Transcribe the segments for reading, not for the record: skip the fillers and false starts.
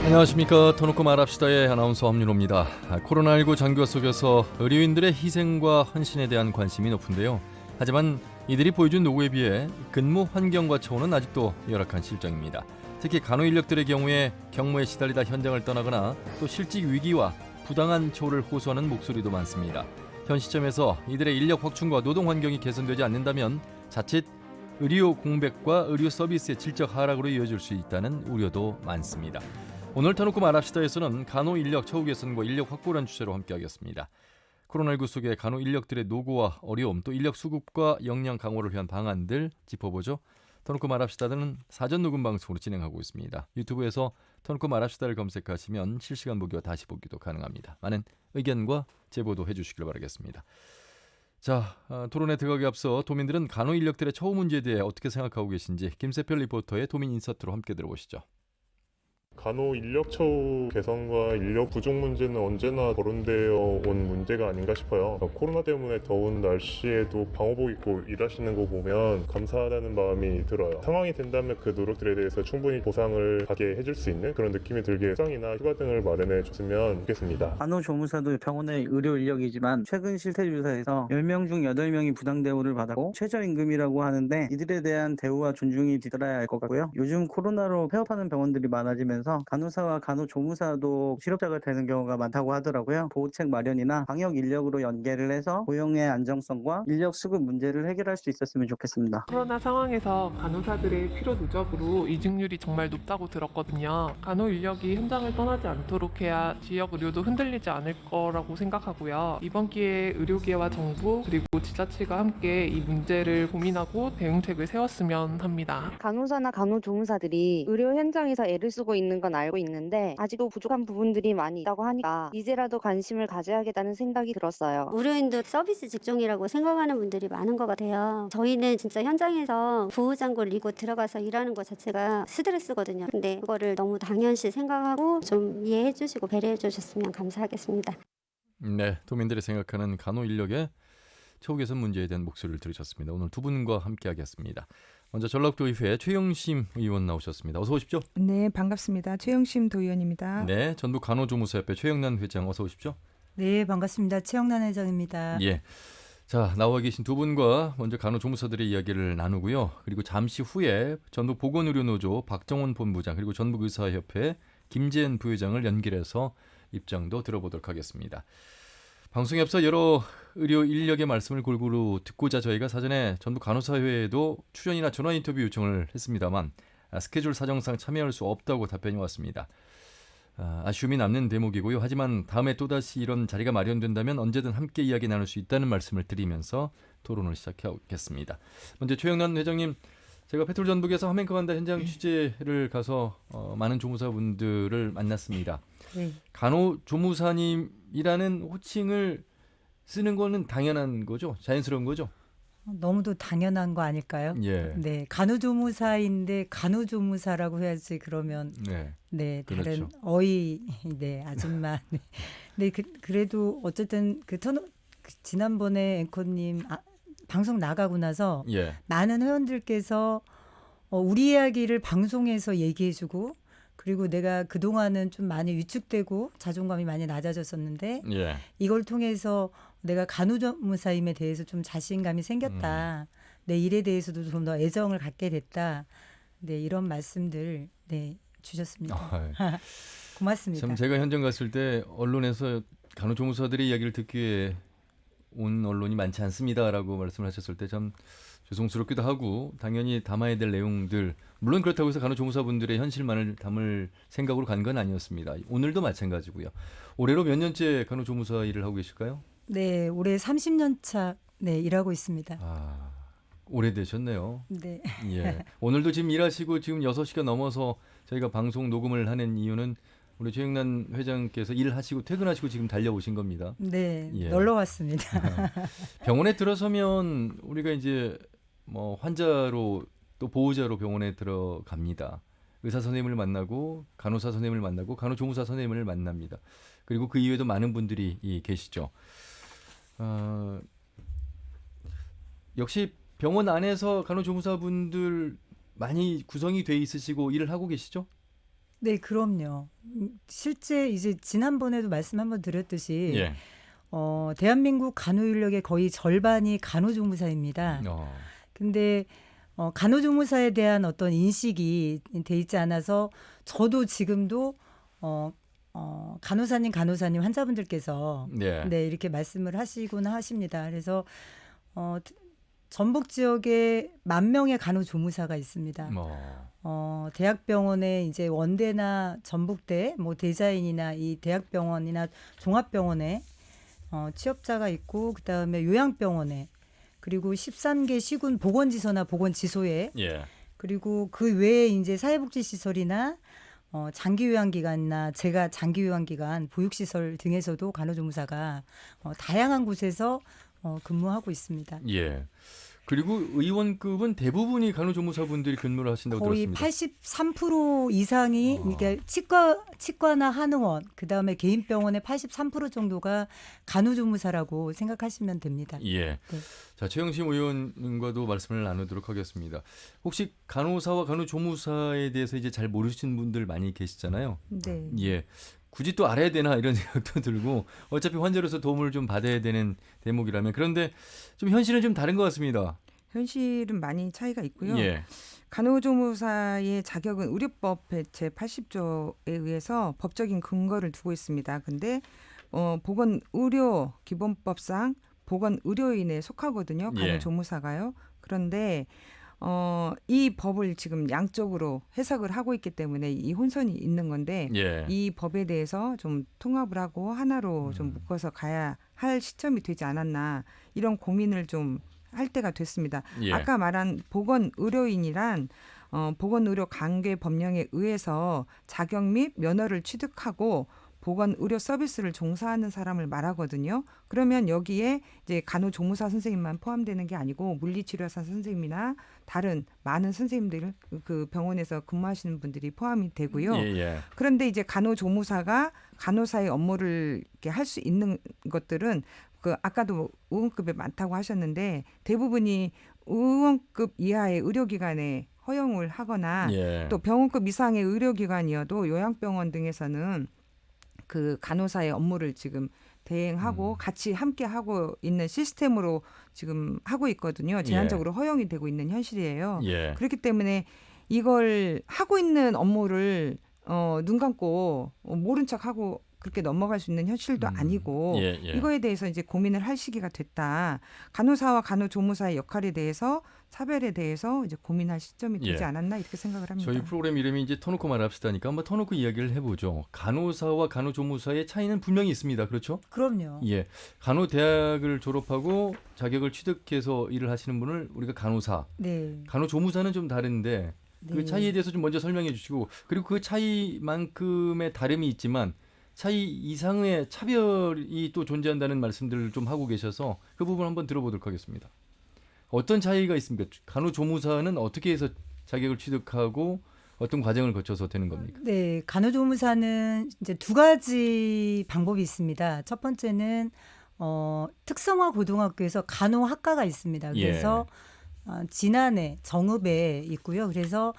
안녕하십니까. 터놓고 말합시다의 아나운서 함윤호입니다. 코로나19 장기 속에서 의료인들의 희생과 헌신에 대한 관심이 높은데요. 하지만 이들이 보여준 노고에 비해 근무 환경과 처우는 아직도 열악한 실정입니다. 특히 간호 인력들의 경우에 경무에 시달리다 현장을 떠나거나 또 실직 위기와 부당한 처우를 호소하는 목소리도 많습니다. 현 시점에서 이들의 인력 확충과 노동 환경이 개선되지 않는다면 자칫 의료 공백과 의료 서비스의 질적 하락으로 이어질 수 있다는 우려도 많습니다. 오늘 터놓고 말합시다에서는 간호 인력 처우 개선과 인력 확보라는 주제로 함께하겠습니다. 코로나19 속의 간호 인력들의 노고와 어려움, 또 인력 수급과 역량 강화를 위한 방안들 짚어보죠. 터놓고 말합시다는 사전 녹음 방송으로 진행하고 있습니다. 유튜브에서 터놓고 말합시다를 검색하시면 실시간 보기와 다시 보기도 가능합니다. 많은 의견과 제보도 해주시길 바라겠습니다. 자, 토론에 들어가기 앞서 도민들은 간호 인력들의 처우 문제에 대해 어떻게 생각하고 계신지 김세별 리포터의 도민 인서트로 함께 들어보시죠. 간호 인력 처우 개선과 인력 부족 문제는 언제나 거론되어 온 문제가 아닌가 싶어요. 코로나 때문에 더운 날씨에도 방호복 입고 일하시는 거 보면 감사하다는 마음이 들어요. 상황이 된다면 그 노력들에 대해서 충분히 보상을 받게 해줄 수 있는 그런 느낌이 들게 수당이나 휴가 등을 마련해 줬으면 좋겠습니다. 간호조무사도 병원의 의료 인력이지만 최근 실태조사에서 10명 중 8명이 부당 대우를 받았고 최저임금이라고 하는데 이들에 대한 대우와 존중이 뒤따라야 할 것 같고요. 요즘 코로나로 폐업하는 병원들이 많아지면서 간호사와 간호조무사도 실업자가 되는 경우가 많다고 하더라고요. 보호책 마련이나 방역 인력으로 연계를 해서 고용의 안정성과 인력 수급 문제를 해결할 수 있었으면 좋겠습니다. 코로나 상황에서 간호사들의 필요 누적으로 이직률이 정말 높다고 들었거든요. 간호 인력이 현장을 떠나지 않도록 해야 지역 의료도 흔들리지 않을 거라고 생각하고요. 이번 기회에 의료계와 정부 그리고 지자체가 함께 이 문제를 고민하고 대응책을 세웠으면 합니다. 간호사나 간호조무사들이 의료 현장에서 애를 쓰고 있는 건 알고 있는데 아직도 부족한 부분들이 많이 있다고 하니까 이제라도 관심을 가져야겠다는 생각이 들었어요. 의료인도 서비스 직종이라고 생각하는 분들이 많은 것 같아요. 저희는 진짜 현장에서 보호장구를 입고 들어가서 일하는 것 자체가 스트레스거든요. 근데 그거를 너무 당연시 생각하고 좀 이해해 주시고 배려해 주셨으면 감사하겠습니다. 네, 도민들이 생각하는 간호 인력의 처우 개선 문제에 대한 목소리를 들으셨습니다. 오늘 두 분과 함께하겠습니다. 먼저 전라도의회 최영심 의원 나오셨습니다. 어서 오십시오. 네, 반갑습니다. 최영심 도의원입니다. 네, 전북 간호조무사협회 최영란 회장 어서 오십시오. 네, 반갑습니다. 최영란 회장입니다. 예, 자 나와 계신 두 분과 먼저 간호조무사들의 이야기를 나누고요. 그리고 잠시 후에 전북 보건의료노조 박정원 본부장 그리고 전북의사협회 김재현 부회장을 연결해서 입장도 들어보도록 하겠습니다. 방송에 앞서 여러 의료 인력의 말씀을 골고루 듣고자 저희가 사전에 전북 간호사회에도 출연이나 전화 인터뷰 요청을 했습니다만 스케줄 사정상 참여할 수 없다고 답변이 왔습니다. 아쉬움이 남는 대목이고요. 하지만 다음에 또다시 이런 자리가 마련된다면 언제든 함께 이야기 나눌 수 있다는 말씀을 드리면서 토론을 시작하겠습니다. 먼저 최영란 회장님, 제가 페트롤 전북에서 화면카 간다 현장 취재를 가서 많은 조무사분들을 만났습니다. 네. 간호조무사님이라는 호칭을 쓰는 거는 당연한 거죠? 자연스러운 거죠? 너무도 당연한 거 아닐까요? 예. 네, 간호조무사인데 간호조무사라고 해야지 그러면 네. 네, 다른 그렇죠. 어이 네, 아줌마. 네. 네, 그래도 어쨌든 지난번에 앵커님 방송 나가고 나서 예. 많은 회원들께서 우리 이야기를 방송에서 얘기해주고 그리고 내가 그동안은 좀 많이 위축되고 자존감이 많이 낮아졌었는데 예. 이걸 통해서 내가 간호조무사임에 대해서 좀 자신감이 생겼다. 내 일에 대해서도 좀 더 애정을 갖게 됐다. 네, 이런 말씀들 네, 주셨습니다. 고맙습니다. 참 제가 현장 갔을 때 언론에서 간호조무사들의 이야기를 듣기 위해 온 언론이 많지 않습니다라고 말씀을 하셨을 때 참 죄송스럽기도 하고 당연히 담아야 될 내용들 물론 그렇다고 해서 간호조무사분들의 현실만을 담을 생각으로 간 건 아니었습니다. 오늘도 마찬가지고요. 올해로 몇 년째 간호조무사 일을 하고 계실까요? 네, 올해 30년 차 네, 일하고 있습니다. 오래되셨네요. 네. 예. 오늘도 지금 일하시고 지금 6시가 넘어서 저희가 방송 녹음을 하는 이유는 우리 최영란 회장께서 일하시고 퇴근하시고 지금 달려오신 겁니다. 네, 예. 놀러 왔습니다. 병원에 들어서면 우리가 이제 뭐 환자로 또 보호자로 병원에 들어갑니다. 의사 선생님을 만나고 간호사 선생님을 만나고 간호조무사 선생님을 만납니다. 그리고 그 이외에도 많은 분들이 계시죠. 역시 병원 안에서 간호조무사분들 많이 구성이 돼 있으시고 일을 하고 계시죠? 네, 그럼요. 실제 이제 지난번에도 말씀 한번 드렸듯이 예. 대한민국 간호 인력의 거의 절반이 간호조무사입니다. 어. 근데 간호조무사에 대한 어떤 인식이 돼 있지 않아서 저도 지금도 간호사님 환자분들께서 네. 네, 이렇게 말씀을 하시곤 하십니다. 그래서 전북 지역에 10,000명의 간호조무사가 있습니다. 대학병원에 이제 원대나 전북대, 뭐 대자인이나 이 대학병원이나 종합병원에 취업자가 있고, 그 다음에 요양병원에, 그리고 13개 시군 보건지소나 보건지소에, 예. 그리고 그 외에 이제 사회복지시설이나 장기요양기관이나 제가 장기요양기관, 보육시설 등에서도 간호조무사가 다양한 곳에서 근무하고 있습니다. 예. 그리고 의원급은 대부분이 간호조무사분들이 근무를 하신다고 거의 들었습니다. 83% 이상이 이게 치과나 한의원, 그다음에 개인 병원의 83% 정도가 간호조무사라고 생각하시면 됩니다. 예. 네. 자, 최영심 의원님과도 말씀을 나누도록 하겠습니다. 혹시 간호사와 간호조무사에 대해서 이제 잘 모르시는 분들 많이 계시잖아요. 네. 예. 굳이 또 알아야 되나 이런 생각도 들고, 어차피 환자로서 도움을 좀 받아야 되는 대목이라면, 그런데 좀 현실은 좀 다른 것 같습니다. 현실은 많이 차이가 있고요. 예. 간호조무사의 자격은 의료법 제 80조에 의해서 법적인 근거를 두고 있습니다. 근데 보건의료 기본법상 보건의료인에 속하거든요. 예. 간호조무사가요. 그런데 이 법을 지금 양쪽으로 해석을 하고 있기 때문에 이 혼선이 있는 건데, 예. 이 법에 대해서 좀 통합을 하고 하나로 좀 묶어서 가야 할 시점이 되지 않았나, 이런 고민을 좀 할 때가 됐습니다. 예. 아까 말한 보건의료인이란 보건의료 관계 법령에 의해서 자격 및 면허를 취득하고 보건의료 서비스를 종사하는 사람을 말하거든요. 그러면 여기에 이제 간호조무사 선생님만 포함되는 게 아니고 물리치료사 선생님이나 다른 많은 선생님들, 그 병원에서 근무하시는 분들이 포함이 되고요. 예, 예. 그런데 이제 간호조무사가 간호사의 업무를 이렇게 할 수 있는 것들은 그 아까도 의원급에 많다고 하셨는데, 대부분이 의원급 이하의 의료기관에 허용을 하거나 예. 또 병원급 이상의 의료기관이어도 요양병원 등에서는 그 간호사의 업무를 지금 대행하고 같이 함께 하고 있는 시스템으로 지금 하고 있거든요. 제한적으로 허용이 되고 있는 현실이에요. 예. 그렇기 때문에 이걸 하고 있는 업무를 눈 감고 모른 척하고 그렇게 넘어갈 수 있는 현실도 아니고, 예, 예. 이거에 대해서 이제 고민을 할 시기가 됐다. 간호사와 간호조무사의 역할에 대해서, 차별에 대해서 이제 고민할 시점이 되지 예. 않았나, 이렇게 생각을 합니다. 저희 프로그램 이름이 이제 터놓고 말합시다니까 한번 터놓고 이야기를 해보죠. 간호사와 간호조무사의 차이는 분명히 있습니다. 그렇죠? 그럼요. 예. 간호대학을 졸업하고 자격을 취득해서 일을 하시는 분을 우리가 간호사, 네. 간호조무사는 좀 다른데, 그 네. 차이에 대해서 좀 먼저 설명해 주시고, 그리고 그 차이만큼의 다름이 있지만 차이 이상의 차별이 또 존재한다는 말씀들을 좀 하고 계셔서 그 부분 한번 들어보도록 하겠습니다. 어떤 차이가 있습니까? 간호조무사는 어떻게 해서 자격을 취득하고 어떤 과정을 거쳐서 되는 겁니까? 네, 간호조무사는 이제 두 가지 방법이 있습니다. 첫 번째는 특성화 고등학교에서 간호학과가 있습니다. 그래서 진안에 정읍에 있고요. 그래서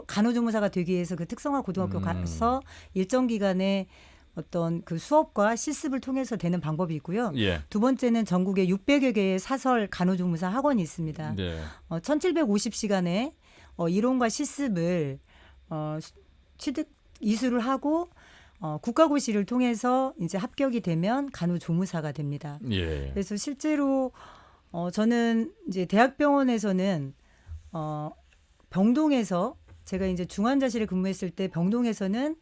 간호조무사가 되기 위해서 그 특성화 고등학교 가서 일정 기간의 어떤 그 수업과 실습을 통해서 되는 방법이 있고요. 예. 두 번째는 전국에 600여 개의 사설 간호조무사 학원이 있습니다. 네. 1750시간의 이론과 실습을 취득 이수를 하고 국가고시를 통해서 이제 합격이 되면 간호조무사가 됩니다. 예. 그래서 실제로 저는 이제 대학병원에서는 병동에서 제가 이제 중환자실에 근무했을 때 병동에서는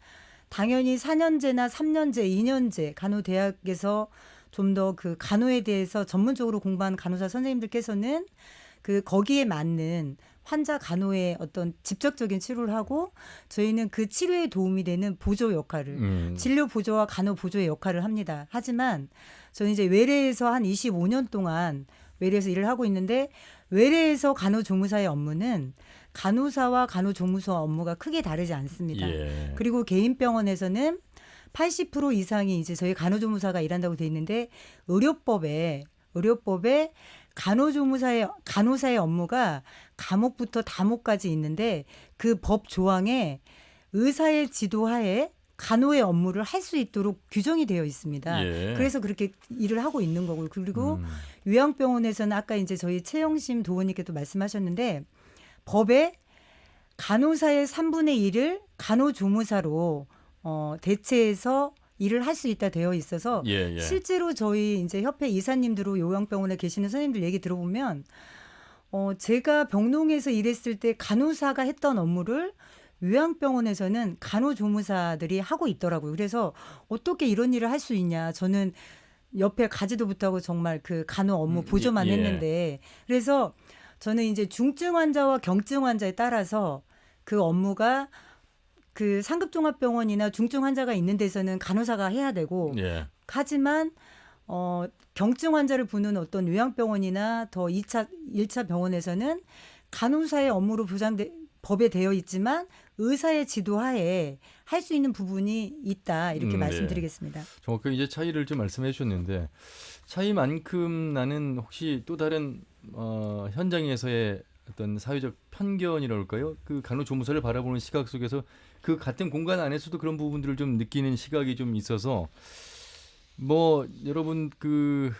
당연히 4년제나 3년제, 2년제 간호대학에서 좀 더 그 간호에 대해서 전문적으로 공부한 간호사 선생님들께서는 그 거기에 맞는 환자 간호의 어떤 직접적인 치료를 하고, 저희는 그 치료에 도움이 되는 보조 역할을 진료 보조와 간호 보조의 역할을 합니다. 하지만 저는 이제 외래에서 한 25년 동안 외래에서 일을 하고 있는데, 외래에서 간호조무사의 업무는 간호사와 간호조무사 업무가 크게 다르지 않습니다. 예. 그리고 개인 병원에서는 80% 이상이 이제 저희 간호조무사가 일한다고 돼 있는데, 의료법에 간호사의 업무가 감옥부터 다목까지 있는데 그 법 조항에 의사의 지도하에 간호의 업무를 할 수 있도록 규정이 되어 있습니다. 예. 그래서 그렇게 일을 하고 있는 거고요. 그리고 요양병원에서는 아까 이제 저희 최영심 도원님께도 말씀하셨는데 법에 간호사의 3분의 1을 간호조무사로 대체해서 일을 할 수 있다 되어 있어서 예, 예. 실제로 저희 이제 협회 이사님들로 요양병원에 계시는 선생님들 얘기 들어보면 제가 병동에서 일했을 때 간호사가 했던 업무를 요양병원에서는 간호조무사들이 하고 있더라고요. 그래서 어떻게 이런 일을 할 수 있냐. 저는 옆에 가지도 못하고 정말 그 간호 업무 보조만 예. 했는데 그래서 저는 이제 중증 환자와 경증 환자에 따라서 그 업무가 그 상급종합병원이나 중증 환자가 있는 데서는 간호사가 해야 되고 예. 하지만 경증 환자를 보는 어떤 요양병원이나 더 1차 병원에서는 간호사의 업무로 법에 되어 있지만 의사의 지도하에 할 수 있는 부분이 있다 이렇게 네. 말씀드리겠습니다. 정확하게 이제 차이를 좀 말씀해 주셨는데 차이만큼 나는 혹시 또 다른 현장에서의 어떤 사회적 편견이랄까요? 그 간호조무사를 바라보는 시각 속에서 그 같은 공간 안에서도 그런 부분들을 좀 느끼는 시각이 좀 있어서 뭐 여러분 그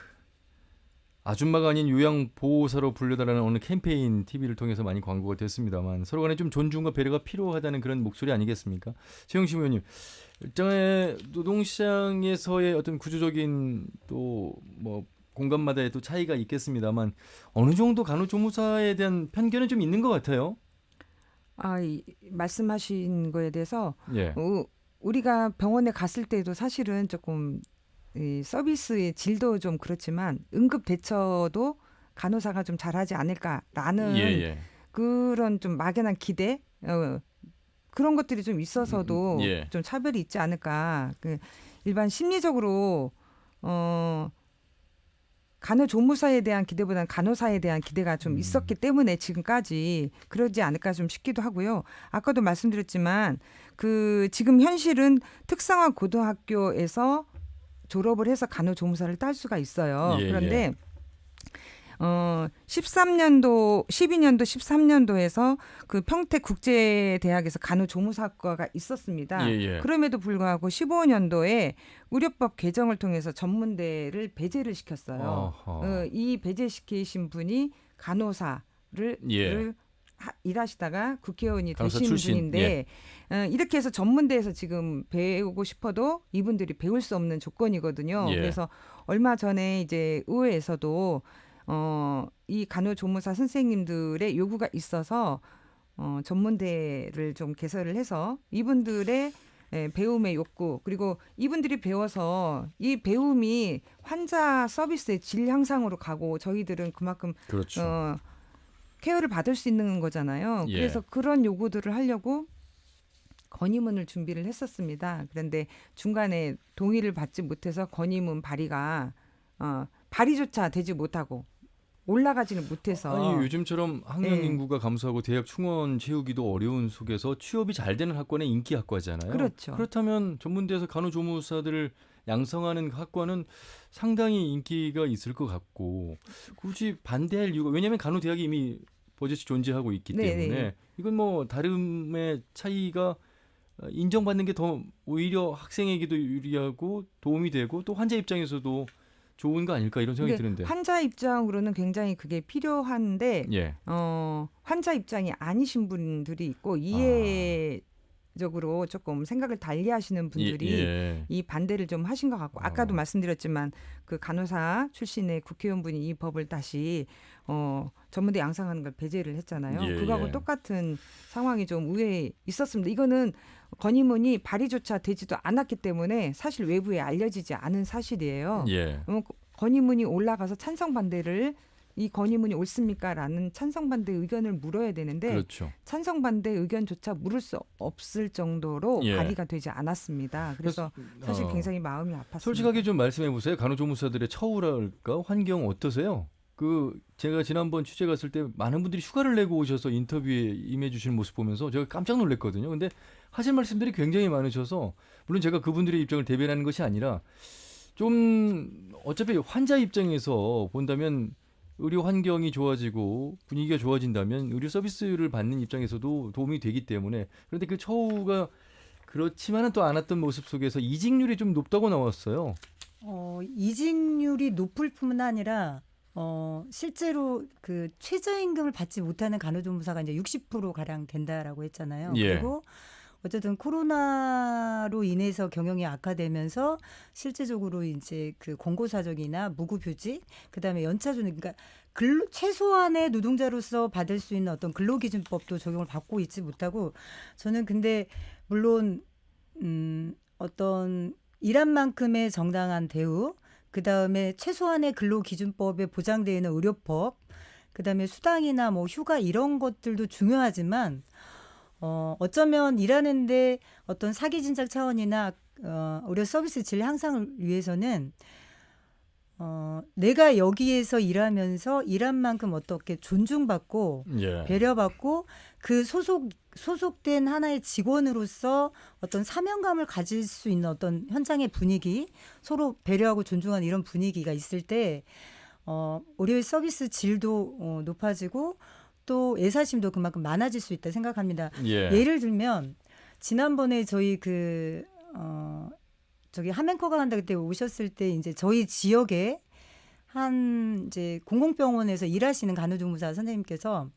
아줌마가 아닌 요양보호사로 불려달라는 어느 캠페인 TV를 통해서 많이 광고가 됐습니다만 서로 간에 좀 존중과 배려가 필요하다는 그런 목소리 아니겠습니까? 최영심 의원님, 일장의 노동시장에서의 어떤 구조적인 또 뭐 공간마다의 또 차이가 있겠습니다만 어느 정도 간호조무사에 대한 편견은 좀 있는 것 같아요. 말씀하신 거에 대해서 예. 우리가 병원에 갔을 때도 사실은 조금 이 서비스의 질도 좀 그렇지만 응급 대처도 간호사가 좀 잘하지 않을까라는 예. 그런 좀 막연한 기대 그런 것들이 좀 있어서도 예. 좀 차별이 있지 않을까. 일반 심리적으로 간호조무사에 대한 기대보다는 간호사에 대한 기대가 좀 있었기 때문에 지금까지 그러지 않을까 좀 싶기도 하고요. 아까도 말씀드렸지만 그 지금 현실은 특성화 고등학교에서 졸업을 해서 간호조무사를 딸 수가 있어요. 예, 그런데 13년도, 12년도, 13년도에서 그 평택국제대학에서 간호조무사과가 있었습니다. 예. 그럼에도 불구하고 15년도에 의료법 개정을 통해서 전문대를 배제를 시켰어요. 이 배제시키신 분이 간호사를 일하시다가 국회의원이 간호사 되신 출신. 분인데 이렇게 해서 전문대에서 지금 배우고 싶어도 이분들이 배울 수 없는 조건이거든요. 예. 그래서 얼마 전에 이제 의회에서도 이 간호조무사 선생님들의 요구가 있어서 전문대를 좀 개설을 해서 이분들의 배움의 욕구 그리고 이분들이 배워서 이 배움이 환자 서비스의 질 향상으로 가고 저희들은 그만큼 그렇죠. 케어를 받을 수 있는 거잖아요. 예. 그래서 그런 요구들을 하려고 건의문을 준비를 했었습니다. 그런데 중간에 동의를 받지 못해서 건의문 발의가 발의조차 되지 못하고 올라가지는 못해서 아니 요즘처럼 학령 네. 인구가 감소하고 대학 충원 채우기도 어려운 속에서 취업이 잘 되는 학과는 인기 학과잖아요. 그렇죠. 그렇다면 전문대에서 간호조무사들을 양성하는 학과는 상당히 인기가 있을 것 같고 굳이 반대할 이유가 왜냐하면 간호대학이 이미 버젓이 존재하고 있기 네네. 때문에 이건 뭐 다름의 차이가 인정받는 게 더 오히려 학생에게도 유리하고 도움이 되고 또 환자 입장에서도 좋은 거 아닐까 이런 생각이 드는데. 환자 입장으로는 굉장히 그게 필요한데 예. 환자 입장이 아니신 분들이 있고 이해적으로 조금 생각을 달리하시는 분들이 이 반대를 좀 하신 것 같고 아까도 말씀드렸지만 그 간호사 출신의 국회의원분이 이 법을 다시 전문대 양성하는 걸 배제를 했잖아요. 예, 그거하고 예. 똑같은 상황이 좀 의회에 있었습니다. 이거는 건의문이 발의조차 되지도 않았기 때문에 사실 외부에 알려지지 않은 사실이에요. 예. 건의문이 올라가서 찬성 반대를 이 건의문이 옳습니까라는 찬성 반대 의견을 물어야 되는데 그렇죠. 찬성 반대 의견조차 물을 수 없을 정도로 예. 발의가 되지 않았습니다. 그래서 사실 굉장히 마음이 아팠습니다. 솔직하게 좀 말씀해 보세요. 간호조무사들의 처우랄까 환경 어떠세요? 제가 지난번 취재 갔을 때 많은 분들이 휴가를 내고 오셔서 인터뷰에 임해 주시는 모습 보면서 제가 깜짝 놀랐거든요. 근데 하실 말씀들이 굉장히 많으셔서 물론 제가 그분들의 입장을 대변하는 것이 아니라 좀 어차피 환자 입장에서 본다면 의료 환경이 좋아지고 분위기가 좋아진다면 의료 서비스를 받는 입장에서도 도움이 되기 때문에 그런데 그 처우가 그렇지만은 또 않았던 모습 속에서 이직률이 좀 높다고 나왔어요. 이직률이 높을 뿐만 아니라 실제로 그 최저임금을 받지 못하는 간호조무사가 이제 60% 가량 된다라고 했잖아요. 예. 그리고 어쨌든 코로나로 인해서 경영이 악화되면서 실제적으로 이제 그 권고사적이나 무급휴직, 그다음에 연차조는 그러니까 최소한의 노동자로서 받을 수 있는 어떤 근로기준법도 적용을 받고 있지 못하고 저는 근데 물론 어떤 일한 만큼의 정당한 대우, 그다음에 최소한의 근로기준법에 보장되어 있는 의료법, 그다음에 수당이나 뭐 휴가 이런 것들도 중요하지만 어쩌면 일하는데 어떤 사기 진작 차원이나 의료 서비스 질 향상을 위해서는 내가 여기에서 일하면서 일한 만큼 어떻게 존중받고 예. 배려받고 그 소속된 하나의 직원으로서 어떤 사명감을 가질 수 있는 어떤 현장의 분위기, 서로 배려하고 존중하는 이런 분위기가 있을 때 의료의 서비스 질도 높아지고 또 애사심도 그만큼 많아질 수 있다 생각합니다. 예. 예를 들면 지난번에 저희 저기 하멘커가 간다 그때 오셨을 때 이제 저희 지역에 한 이제 공공병원에서 일하시는 간호조무사 선생님께서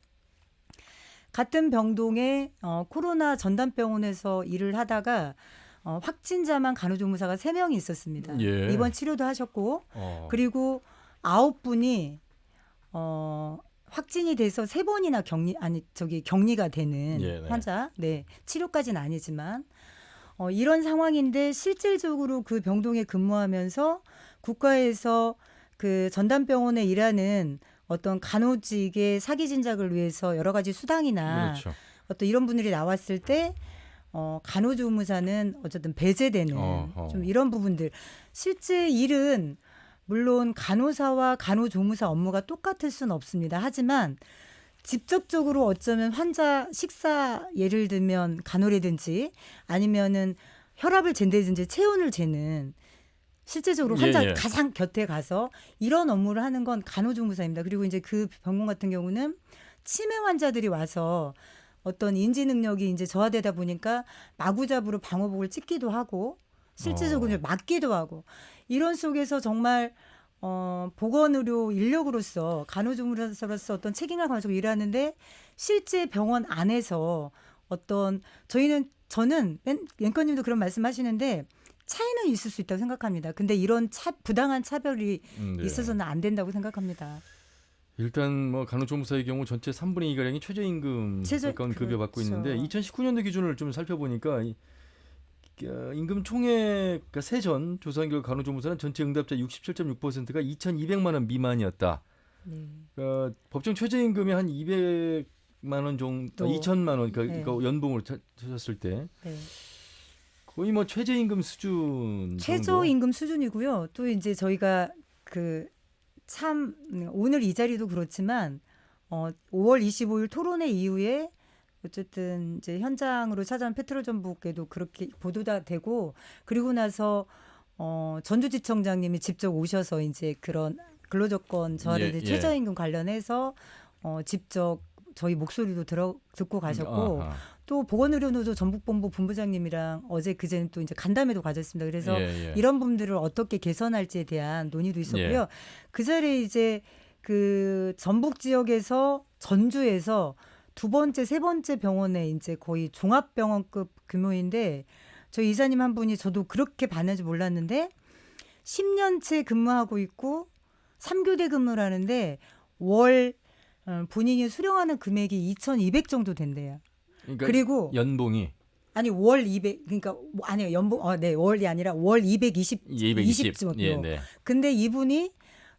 같은 병동에 코로나 전담병원에서 일을 하다가 확진자만 간호조무사가 3명이 있었습니다. 예. 입원 치료도 하셨고 그리고 9분이 확진이 돼서 3번이나 격리가 되는 예, 네. 환자. 네. 치료까지는 아니지만 이런 상황인데 실질적으로 그 병동에 근무하면서 국가에서 그 전담병원에 일하는 어떤 간호직의 사기 진작을 위해서 여러 가지 수당이나 그렇죠. 어떤 이런 분들이 나왔을 때 간호조무사는 어쨌든 배제되는 좀 이런 부분들. 실제 일은 물론 간호사와 간호조무사 업무가 똑같을 수는 없습니다. 하지만 직접적으로 어쩌면 환자 식사 예를 들면 간호라든지 아니면은 혈압을 잰다든지 체온을 재는 실제적으로 환자 예, 예. 가장 곁에 가서 이런 업무를 하는 건 간호조무사입니다. 그리고 이제 그 병원 같은 경우는 치매 환자들이 와서 어떤 인지 능력이 이제 저하되다 보니까 마구잡이로 방호복을 찍기도 하고 실제적으로 이제 맞기도 하고 이런 속에서 정말 보건의료 인력으로서 간호조무사로서 어떤 책임을 가지고 일하는데 실제 병원 안에서 어떤 저는 앵커님도 그런 말씀하시는데 차이는 있을 수 있다고 생각합니다. 근데 이런 부당한 차별이 네. 있어서는 안 된다고 생각합니다. 일단 뭐 간호조무사의 경우 전체 3분의 2가량이 최저임금 가까운 급여 받고 그렇죠. 있는데 2019년도 기준을 좀 살펴보니까 임금 총액 그러니까 세전 조사한 결과 간호조무사는 전체 응답자 67.6%가 2,200만 원 미만이었다. 네. 법정 최저임금이 한 200만 원 정도, 2천만 원 그러니까 네. 연봉으로 찾았을 때 네. 거의 뭐 최저임금 수준 최저임금 수준이고요. 또 이제 저희가 오늘 이 자리도 그렇지만 5월 25일 토론회 이후에 어쨌든 이제 현장으로 찾아온 페트롤전북에도 그렇게 보도가 되고 그리고 나서 전주지청장님이 직접 오셔서 이제 그런 근로조건 저하를 예. 최저임금 관련해서 직접 저희 목소리도 듣고 가셨고 아하. 또 보건의료노조 전북본부 본부장님이랑 어제 그제는 또 이제 간담회도 가졌습니다. 그래서 예. 이런 부분들을 어떻게 개선할지에 대한 논의도 있었고요. 예. 그 자리에 이제 그 전북 지역에서 전주에서 2번째, 3번째 병원에 이제 거의 종합병원급 규모인데 저희 이사님 한 분이 저도 그렇게 반하지 몰랐는데 10년째 근무하고 있고 3교대 근무를 하는데 월 본인이 수령하는 금액이 2,200 정도 된대요. 그러니까 그리고 연봉이 아니 월 200 그러니까 아니요 연봉 네 월이 아니라 월 220 정도. 예, 네. 근데 이분이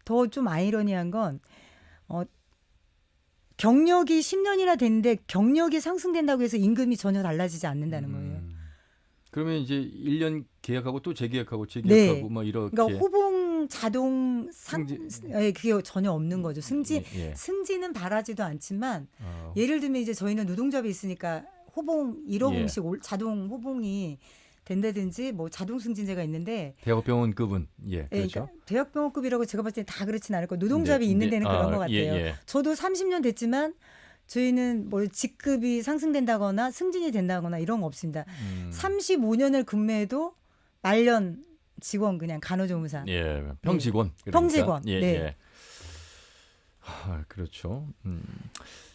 더 좀 아이러니한 건 경력이 10년이나 됐는데 경력이 상승된다고 해서 임금이 전혀 달라지지 않는다는 거예요. 그러면 이제 1년 계약하고 또 재계약하고 네. 뭐 이렇게 그러니까 호봉 자동 승진. 그게 전혀 없는 거죠. 예. 승진은 바라지도 않지만 어. 예를 들면 이제 저희는 노동조합이 있으니까 호봉 1호봉씩 예. 자동 호봉이 된다든지 뭐 자동 승진제가 있는데 대학병원급은 예, 예, 그렇죠. 그러니까 대학병원급이라고 제가 봤을 때 다 그렇진 않을 거예요. 노동조합이 네, 있는 네. 데는 그런 것 같아요. 예. 저도 30년 됐지만 저희는 뭐 직급이 상승된다거나 승진이 된다거나 이런 거 없습니다. 35년을 근무해도 말년 직원 그냥 간호조무사. 예, 평직원. 그러니까. 평직원. 예, 네. 예. 그렇죠.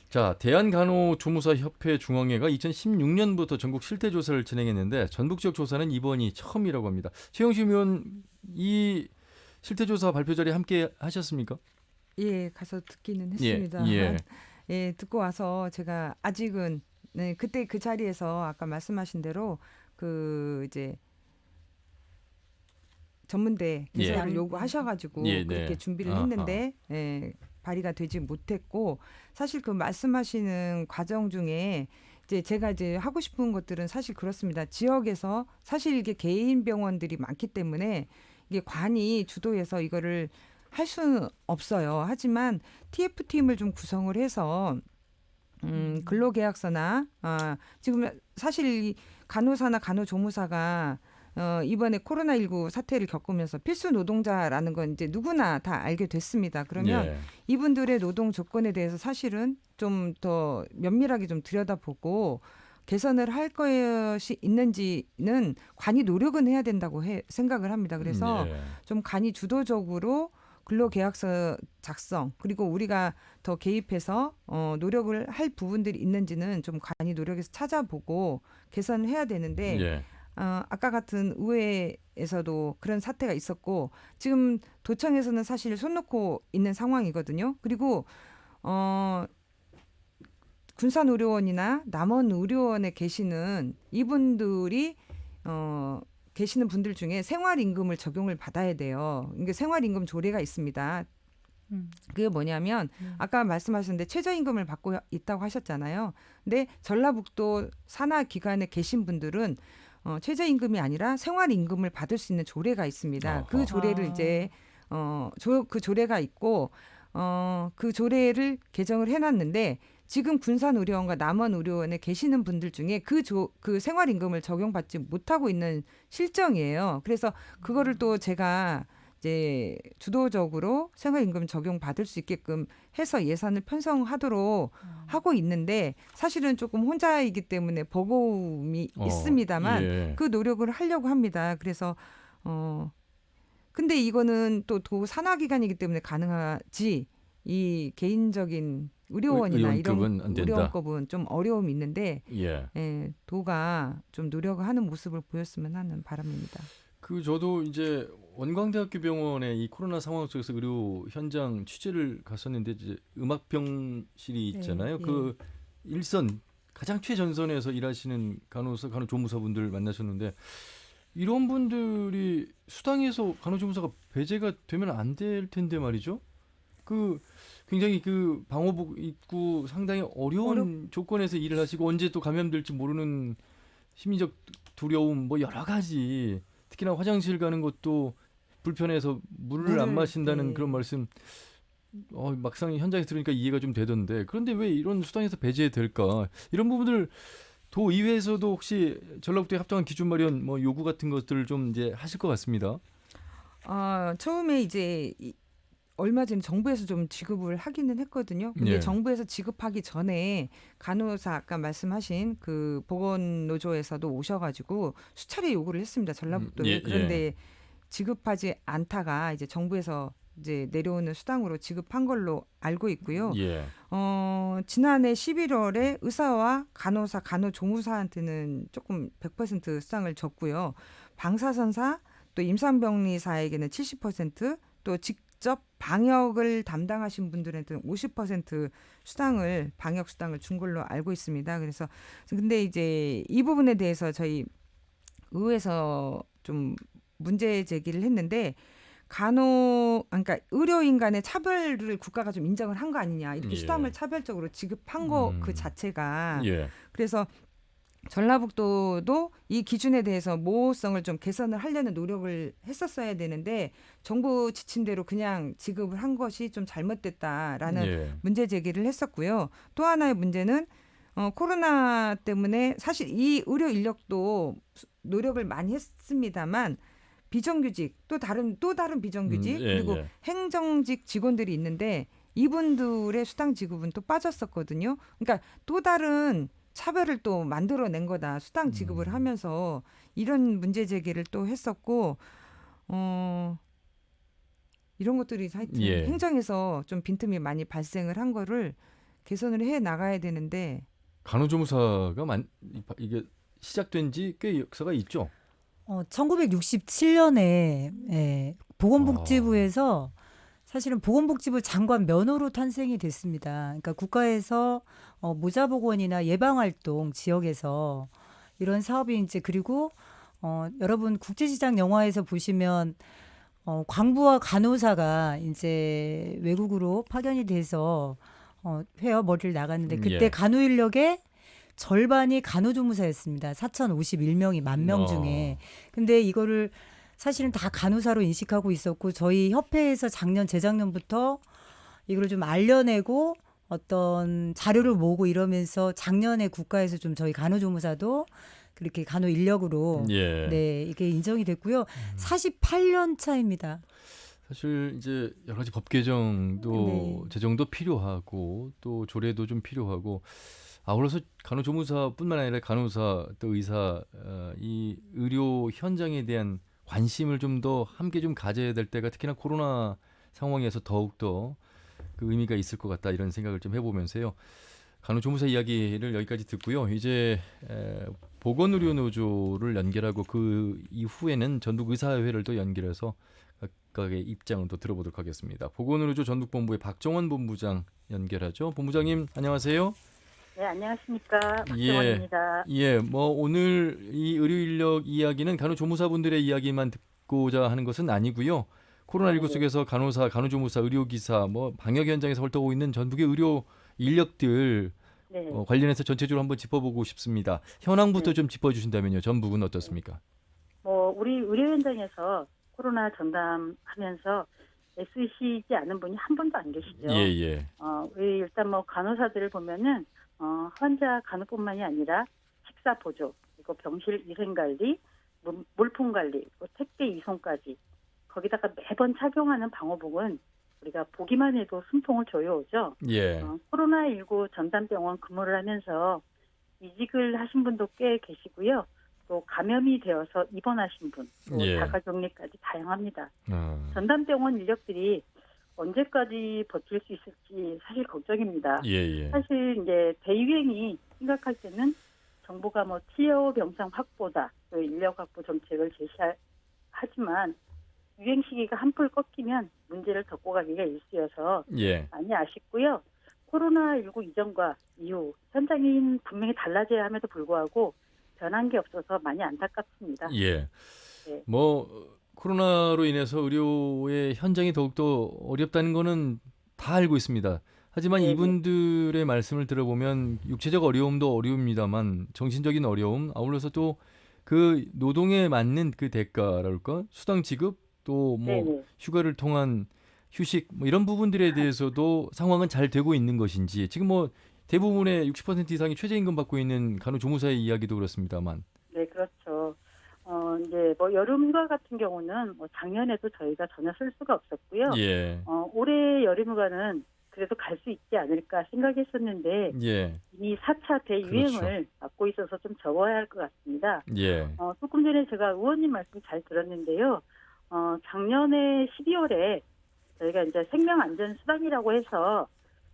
자, 대한간호조무사협회 중앙회가 2016년부터 전국 실태조사를 진행했는데 전북 지역 조사는 이번이 처음이라고 합니다. 최영심 의원, 이 실태조사 발표 자리에 함께 하셨습니까? 예, 가서 듣기는 했습니다. 예. 예, 듣고 와서 제가 아직은 네, 그때 그 자리에서 아까 말씀하신 대로 그 이제 전문대 개설을 예. 요구하셔가지고 예, 네. 그렇게 준비를 아하. 했는데 예, 발의가 되지 못했고 사실 그 말씀하시는 과정 중에 이제 제가 이제 하고 싶은 것들은 사실 그렇습니다. 지역에서 사실 이게 개인 병원들이 많기 때문에 이게 관이 주도해서 이거를 할 수는 없어요. 하지만 TF팀을 좀 구성을 해서 근로계약서나 지금 사실 이 간호사나 간호조무사가 이번에 코로나19 사태를 겪으면서 필수 노동자라는 건 이제 누구나 다 알게 됐습니다. 그러면 예. 이분들의 노동 조건에 대해서 사실은 좀 더 면밀하게 좀 들여다보고 개선을 할 것이 있는지는 관이 노력은 해야 된다고 생각을 합니다. 그래서 예. 좀 간이 주도적으로 근로계약서 작성 그리고 우리가 더 개입해서 노력을 할 부분들이 있는지는 좀 간이 노력해서 찾아보고 개선을 해야 되는데 예. 아까 같은 의회에서도 그런 사태가 있었고 지금 도청에서는 사실 손 놓고 있는 상황이거든요. 그리고 군산의료원이나 남원의료원에 계시는 이분들이 계시는 분들 중에 생활임금을 적용을 받아야 돼요. 이게 생활임금 조례가 있습니다. 그게 뭐냐면 아까 말씀하셨는데 최저임금을 받고 있다고 하셨잖아요. 근데 전라북도 산하 기관에 계신 분들은 최저임금이 아니라 생활임금을 받을 수 있는 조례가 있습니다. 그 조례를 이제 그 조례가 있고 그 조례를 개정을 해놨는데 지금 군산의료원과 남원의료원에 계시는 분들 중에 그 생활임금을 적용받지 못하고 있는 실정이에요. 그래서 그거를 또 제가 이제 주도적으로 생활임금 적용받을 수 있게끔 해서 예산을 편성하도록 하고 있는데 사실은 조금 혼자이기 때문에 버거움이 있습니다만 예. 그 노력을 하려고 합니다. 그래서 근데 이거는 또 산하기관이기 때문에 가능하지 이 개인적인 의료원이나 의원급은 이런 안 된다. 의료원급은 좀 어려움이 있는데 예. 도가 좀 노력을 하는 모습을 보였으면 하는 바람입니다. 저도 이제 원광대학교 병원의 이 코로나 상황 속에서 의료 현장 취재를 갔었는데 이제 음압병실이 있잖아요. 네, 그 일선 가장 최전선에서 일하시는 간호사, 간호조무사분들 만나셨는데 이런 분들이 수당에서 간호조무사가 배제가 되면 안 될 텐데 말이죠. 굉장히 방호복 입고 상당히 어려운 조건에서 일을 하시고 언제 또 감염될지 모르는 심리적 두려움 뭐 여러 가지 특히나 화장실 가는 것도 불편해서 물을 안 마신다는 네. 그런 말씀 막상 현장에서 들으니까 이해가 좀 되던데 그런데 왜 이런 수당에서 배제될까 이런 부분들 도의회에서도 혹시 전라북도에 합당한 기준 마련 뭐 요구 같은 것들을 좀 이제 하실 것 같습니다. 처음에 이제 얼마 전에 정부에서 좀 지급을 하기는 했거든요. 근데 예. 정부에서 지급하기 전에 간호사 아까 말씀하신 그 보건노조에서도 오셔가지고 수차례 요구를 했습니다. 전라북도에. 예, 그런데 지급하지 않다가 이제 정부에서 이제 내려오는 수당으로 지급한 걸로 알고 있고요. 예. 지난해 11월에 의사와 간호사, 간호조무사한테는 조금 100% 수당을 줬고요. 방사선사 또 임산병리사에게는 70%또 직접 방역을 담당하신 분들한테는 50% 방역 수당을 준 걸로 알고 있습니다. 그래서 근데 이제 이 부분에 대해서 저희 의회에서 좀 문제 제기를 했는데 그러니까 의료인 간의 차별을 국가가 좀 인정을 한 거 아니냐 이렇게 예. 수당을 차별적으로 지급한 거 그 자체가 예. 그래서 전라북도도 이 기준에 대해서 모호성을 좀 개선을 하려는 노력을 했었어야 되는데 정부 지침대로 그냥 지급을 한 것이 좀 잘못됐다라는 예. 문제 제기를 했었고요. 또 하나의 문제는 코로나 때문에 사실 이 의료 인력도 노력을 많이 했습니다만 비정규직 또 다른 비정규직 예, 그리고 예. 행정직 직원들이 있는데 이분들의 수당 지급은 또 빠졌었거든요. 그러니까 또 다른 차별을 또 만들어낸 거다. 수당 지급을 하면서 이런 문제 제기를 또 했었고 이런 것들이 하여튼 예. 행정에서 좀 빈틈이 많이 발생을 한 거를 개선을 해 나가야 되는데 간호조무사가 이게 시작된 지 꽤 역사가 있죠. 1967년에 보건복지부에서 사실은 보건복지부 장관 면허로 탄생이 됐습니다. 그러니까 국가에서 모자보건이나 예방활동 지역에서 이런 사업이 이제 그리고 여러분 국제시장 영화에서 보시면 광부와 간호사가 이제 외국으로 파견이 돼서 회화 머리를 나갔는데 그때 예. 간호 인력의 절반이 간호조무사였습니다. 4,051명이 10,000명 중에. 근데 이거를 사실은 다 간호사로 인식하고 있었고 저희 협회에서 재작년부터 이걸 좀 알려내고 어떤 자료를 모으고 이러면서 작년에 국가에서 좀 저희 간호조무사도 그렇게 간호 인력으로 예. 네, 이게 인정이 됐고요. 48년 차입니다. 사실 이제 여러 가지 법 개정도 네. 제정도 필요하고 또 조례도 좀 필요하고 아울러서 간호조무사뿐만 아니라 간호사 또 의사 이 의료 현장에 대한 관심을 좀 더 함께 좀 가져야 될 때가 특히나 코로나 상황에서 더욱더 그 의미가 있을 것 같다 이런 생각을 좀 해보면서요. 간호조무사 이야기를 여기까지 듣고요. 이제 보건의료노조를 연결하고 그 이후에는 전북의사회를 또 연결해서 각각의 입장을 또 들어보도록 하겠습니다. 보건의료노조 전북본부의 박정원 본부장 연결하죠. 본부장님 안녕하세요. 네, 안녕하십니까. 예. 박정원입니다. 예, 뭐 오늘 이 의료 인력 이야기는 간호조무사분들의 이야기만 듣고자 하는 것은 아니고요. 코로나19 속에서 간호사, 간호조무사, 의료기사, 뭐 방역 현장에서 활동하고 있는 전북의 의료 인력들 네. 관련해서 전체적으로 한번 짚어보고 싶습니다. 현황부터 네. 좀 짚어주신다면요. 전북은 어떻습니까? 우리 의료 현장에서 코로나 전담하면서 애쓰시지 않은 분이 한 분도 안 계시죠. 예. 우리 일단 간호사들을 보면은 환자 간호뿐만이 아니라 식사 보조, 그리고 병실 위생 관리, 물품 관리, 그리고 택배 이송까지 거기다가 매번 착용하는 방호복은 우리가 보기만 해도 숨통을 조여오죠. 예. 코로나19 전담병원 근무를 하면서 이직을 하신 분도 꽤 계시고요. 또 감염이 되어서 입원하신 분, 또 예. 자가격리까지 다양합니다. 전담병원 인력들이 언제까지 버틸 수 있을지 사실 걱정입니다. 예. 사실 이제 대유행이 심각할 때는 정부가 티어 병상 확보다 또 인력 확보 정책을 제시하지만 유행 시기가 한풀 꺾이면 문제를 덮고 가기가 일쑤여서 예. 많이 아쉽고요. 코로나19 이전과 이후 현장이 분명히 달라져야 함에도 불구하고 변한 게 없어서 많이 안타깝습니다. 예. 네. 코로나로 인해서 의료의 현장이 더욱더 어렵다는 거는 다 알고 있습니다. 하지만 네네. 이분들의 말씀을 들어보면 육체적 어려움도 어려움입니다만 정신적인 어려움, 아울러서 또 그 노동에 맞는 그 대가랄까? 수당 지급, 또 네네. 휴가를 통한 휴식 이런 부분들에 대해서도 상황은 잘 되고 있는 것인지 지금 대부분의 60% 이상이 최저임금 받고 있는 간호조무사의 이야기도 그렇습니다만. 네, 그렇죠. 이제 여름휴가 같은 경우는 작년에도 저희가 전혀 쓸 수가 없었고요. 예. 올해 여름휴가는 그래도 갈 수 있지 않을까 생각했었는데 예. 이미 4차 대유행을 그렇죠. 맞고 있어서 좀 접어야 할 것 같습니다. 예. 조금 전에 제가 의원님 말씀 잘 들었는데요. 작년에 12월에 저희가 이제 생명안전수당이라고 해서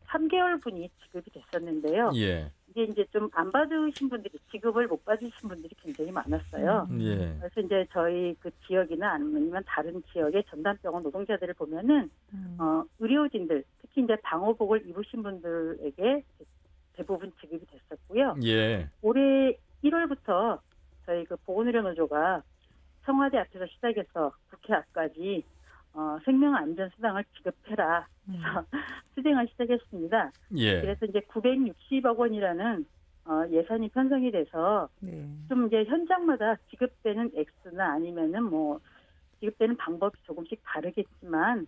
3개월분이 지급이 됐었는데요. 예. 이게 이제 좀 안 받으신 분들이 지급을 못 받으신 분들이 굉장히 많았어요. 예. 그래서 이제 저희 그 지역이나 아니면 다른 지역의 전담병원 노동자들을 보면은 의료진들 특히 이제 방호복을 입으신 분들에게 대부분 지급이 됐었고요. 예. 올해 1월부터 저희 그 보건의료노조가 청와대 앞에서 시작해서 국회 앞까지 생명안전수당을 지급해라 해서 투쟁을 시작했습니다. 예. 그래서 이제 960억 원이라는 예산이 편성이 돼서 네. 좀 이제 현장마다 지급되는 액수나 아니면은 지급되는 방법이 조금씩 다르겠지만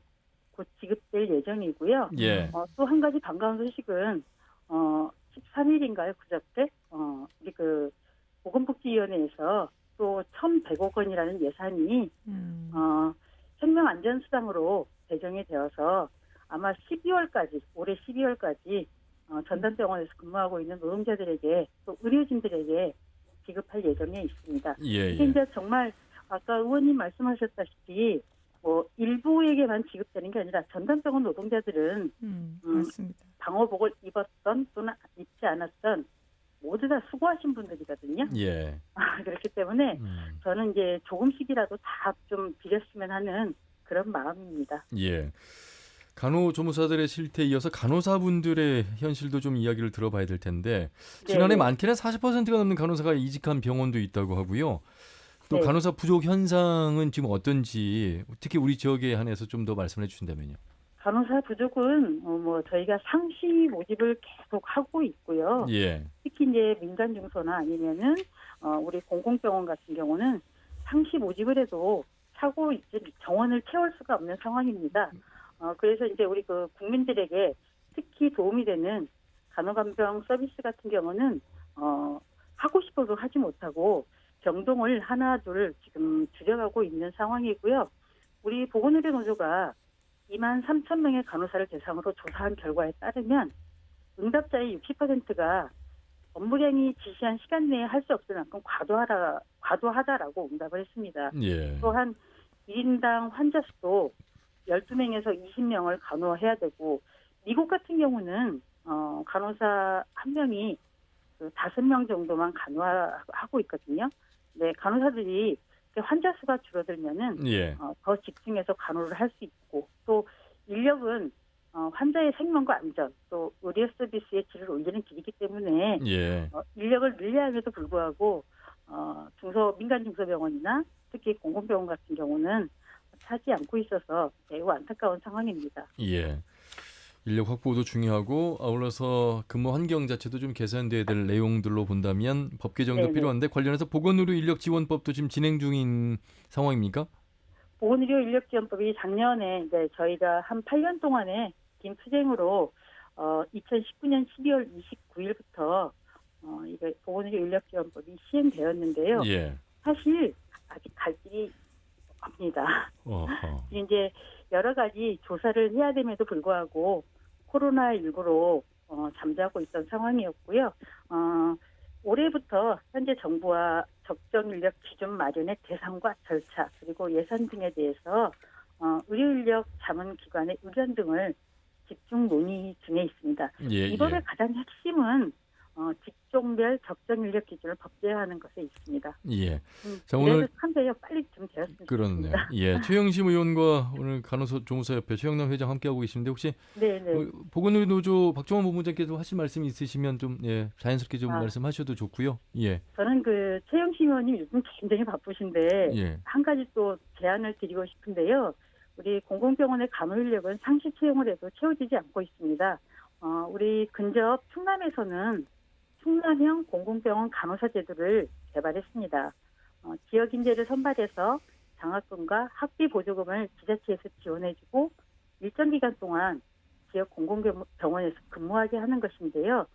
곧 지급될 예정이고요. 예. 또 한 가지 반가운 소식은 13일인가요? 그저께 우리 그 보건복지위원회에서 또 1,100억 원이라는 예산이 생명안전수당으로 배정이 되어서 아마 12월까지 올해 12월까지 전담병원에서 근무하고 있는 노동자들에게 또 의료진들에게 지급할 예정에 있습니다. 예, 이게 예. 이제 정말 아까 의원님 말씀하셨다시피 뭐 일부에게만 지급되는 게 아니라 전담병원 노동자들은 맞습니다. 방호복을 입었던 또는 입지 않았던 모두 다 수고하신 분들이거든요. 예. 그렇기 때문에 저는 이제 조금씩이라도 다 좀 드렸으면 하는 그런 마음입니다. 예. 간호조무사들의 실태에 이어서 간호사분들의 현실도 좀 이야기를 들어봐야 될 텐데 지난해 네네. 많게는 40%가 넘는 간호사가 이직한 병원도 있다고 하고요. 또 네. 간호사 부족 현상은 지금 어떤지 특히 우리 지역에 한해서 좀 더 말씀해 주신다면요. 간호사 부족은 뭐 저희가 상시 모집을 계속 하고 있고요. 예. 특히 이제 민간 중소나 아니면은 우리 공공병원 같은 경우는 상시 모집을 해도 차고 이제 정원을 채울 수가 없는 상황입니다. 그래서 이제 우리 그 국민들에게 특히 도움이 되는 간호간병 서비스 같은 경우는 하고 싶어도 하지 못하고 병동을 하나 둘 지금 줄여가고 있는 상황이고요. 우리 보건의료노조가 23,000명의 간호사를 대상으로 조사한 결과에 따르면 응답자의 60%가 업무량이 지시한 시간 내에 할 수 없을 만큼 과도하다라고 응답을 했습니다. 예. 또한 1인당 환자 수도 12명에서 20명을 간호해야 되고 미국 같은 경우는 간호사 한 명이 5명 정도만 간호하고 있거든요. 네, 간호사들이 환자 수가 줄어들면은 예. 더 집중해서 간호를 할 수 있고 또 인력은 환자의 생명과 안전 또 의료 서비스의 질을 올리는 길이기 때문에 예. 인력을 늘려야 함에도 불구하고 민간 중소병원이나 특히 공공병원 같은 경우는 차지 않고 있어서 매우 안타까운 상황입니다. 예. 인력 확보도 중요하고 아울러서 근무 환경 자체도 좀 개선돼야 될 내용들로 본다면 법 개정도 네네. 필요한데 관련해서 보건의료 인력 지원법도 지금 진행 중인 상황입니까? 보건의료 인력지원법이 작년에 이제 저희가 한 8년 동안에 긴 투쟁으로 2019년 12월 29일부터 이게 보건의료 인력지원법이 시행되었는데요. 예. 사실 아직 갈 길이 옵니다. 어허. 이제 여러 가지 조사를 해야 됨에도 불구하고 코로나19로 잠자고 있던 상황이었고요. 올해부터 현재 정부와 적정 인력 기준 마련의 대상과 절차 그리고 예산 등에 대해서 의료인력 자문기관의 의견 등을 집중 논의 중에 있습니다. 예, 이 법의 예. 가장 핵심은 직종별 적정 인력 기준을 법제화하는 것에 있습니다. 예. 자, 오늘 참여요 빨리 좀 되었으면 그렇네요. 좋겠습니다. 예. 최영심 의원과 오늘 간호조무사협회 최영남 회장 함께하고 계시는데 혹시 네네. 보건의료노조 박종원 본부장께서 하실 말씀이 있으시면 좀 자연스럽게 좀 아. 말씀하셔도 좋고요. 예. 저는 최영심 의원님 요즘 굉장히 바쁘신데 예. 한 가지 또 제안을 드리고 싶은데요. 우리 공공병원의 간호인력은 상시 채용을 해도 채워지지 않고 있습니다. 우리 근접 충남에서는 충남형 공공병원 간호사 제도를 개발했습니다. 지역 인재를 선발해서 장학금과 학비 보조금을 지자체에서 지원해주고 일정 기간 동안 지역 공공병원에서 근무하게 하는 것인데요.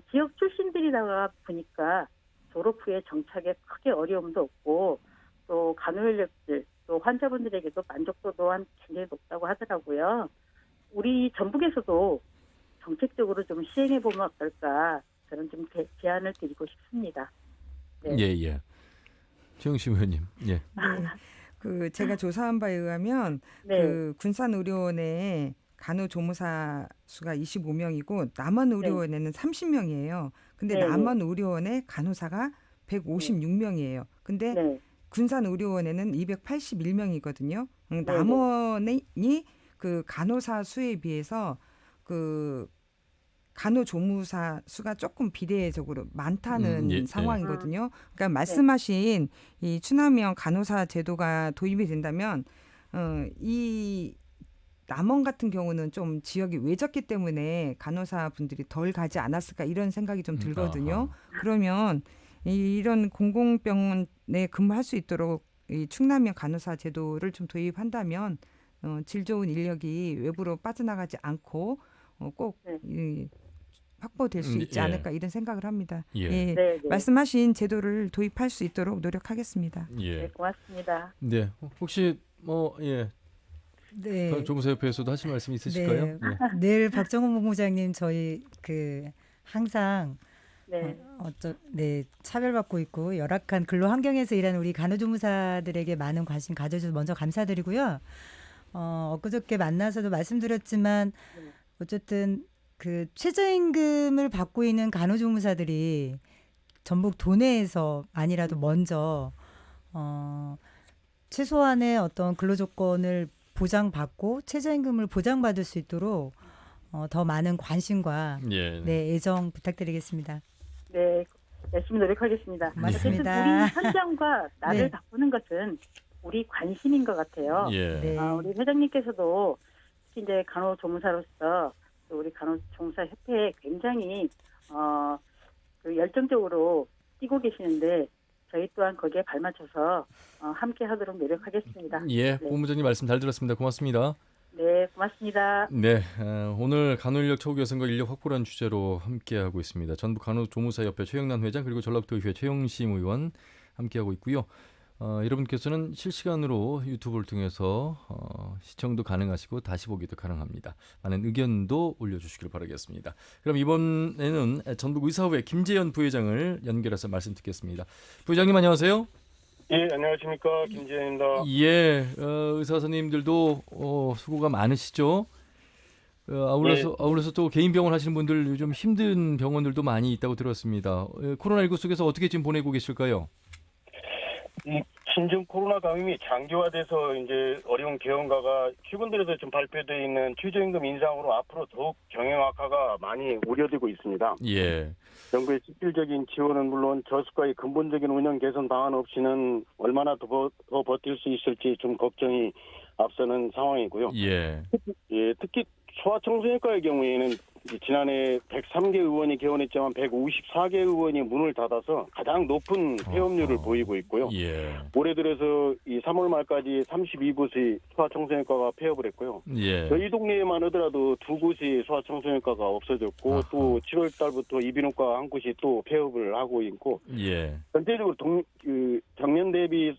지역 출신들이다가 보니까 졸업 후에 정착에 크게 어려움도 없고 또 간호인력들 또 환자분들에게도 만족도 또한 굉장히 높다고 하더라고요. 우리 전북에서도 정책적으로 좀 시행해 보면 어떨까 저는 좀 제안을 드리고 싶습니다. 네. 예. 최영심 의원님. 예. 네. 제가 조사한 바에 의하면 네. 군산의료원에 간호조무사 수가 25명이고 남원의료원에는 30명이에요. 근데 네. 남원의료원에 간호사가 156명이에요. 근데 네. 군산의료원에는 281명이거든요. 네. 남원이 간호사 수에 비해서 간호조무사 수가 조금 비례적으로 많다는 상황이거든요. 그러니까 말씀하신 이 추남형 간호사 제도가 도입이 된다면 이 남원 같은 경우는 좀 지역이 외졌기 때문에 간호사 분들이 덜 가지 않았을까 이런 생각이 좀 들거든요. 그러면 이런 공공병원에 근무할 수 있도록 이 충남형 간호사 제도를 좀 도입한다면 질 좋은 인력이 외부로 빠져나가지 않고 꼭 확보될 수 있지 예. 않을까 이런 생각을 합니다. 예. 예, 네, 네. 말씀하신 제도를 도입할 수 있도록 노력하겠습니다. 예. 네, 고맙습니다. 네. 혹시 네. 조무사협회에서도 하실 말씀 있으실까요? 네. 늘 박정훈 본부장님 저희 항상 네. 네, 차별받고 있고 열악한 근로 환경에서 일하는 우리 간호조무사들에게 많은 관심 가져주셔서 먼저 감사드리고요. 엊그저께 만나서도 말씀드렸지만 어쨌든 그 최저임금을 받고 있는 간호조무사들이 전북 도내에서만이라도 먼저 최소한의 어떤 근로조건을 보장받고 최저임금을 보장받을 수 있도록 더 많은 관심과 예. 네, 애정 부탁드리겠습니다. 네, 열심히 노력하겠습니다. 고맙습니다. 어쨌든 우리 현장과 나를 네. 바꾸는 것은 우리 관심인 것 같아요. 예. 네. 우리 회장님께서도 특히 이제 간호조무사로서 또 우리 간호조무사협회에 굉장히 그 열정적으로 뛰고 계시는데 저희 또한 거기에 발맞춰서 함께 하도록 노력하겠습니다. 예. 네. 본부장님 말씀 잘 들었습니다. 고맙습니다. 네, 고맙습니다. 네, 오늘 간호인력 처우 개선과 인력 확보라는 주제로 함께하고 있습니다. 전북 간호조무사협회 최영란 회장 그리고 전라북도의회 최영심 의원 함께하고 있고요. 여러분께서는 실시간으로 유튜브를 통해서 시청도 가능하시고 다시 보기도 가능합니다. 많은 의견도 올려주시길 바라겠습니다. 그럼 이번에는 전북 의사회 김재현 부회장을 연결해서 말씀 듣겠습니다. 부회장님 안녕하세요. 예, 안녕하십니까. 김재현입니다. 예, 의사 선생님들도 수고가 많으시죠. 아울러서 또 개인 병원 하시는 분들 요즘 힘든 병원들도 많이 있다고 들었습니다. 코로나19 속에서 어떻게 지금 보내고 계실까요? 이 신종 코로나 감염이 장기화돼서 이제 어려운 개원가가 최근 들어서 좀 발표되어 있는 최저임금 인상으로 앞으로 더욱 경영 악화가 많이 우려되고 있습니다. 예. 정부의 실질적인 지원은 물론 저수가의 근본적인 운영 개선 방안 없이는 얼마나 더 버틸 수 있을지 좀 걱정이 앞서는 상황이고요. 예. 예, 특히 소아청소년과의 경우에는 지난해 103개 의원이 개원했지만 154개 의원이 문을 닫아서 가장 높은 폐업률을 보이고 있고요. 예. 올해 들어서 이 3월 말까지 32곳의 소아청소년과가 폐업을 했고요. 예. 저희 동네에만 하더라도 2곳이 소아청소년과가 없어졌고 아하. 또 7월 달부터 이비인후과 한 곳이 또 폐업을 하고 있고 예. 전체적으로 작년 대비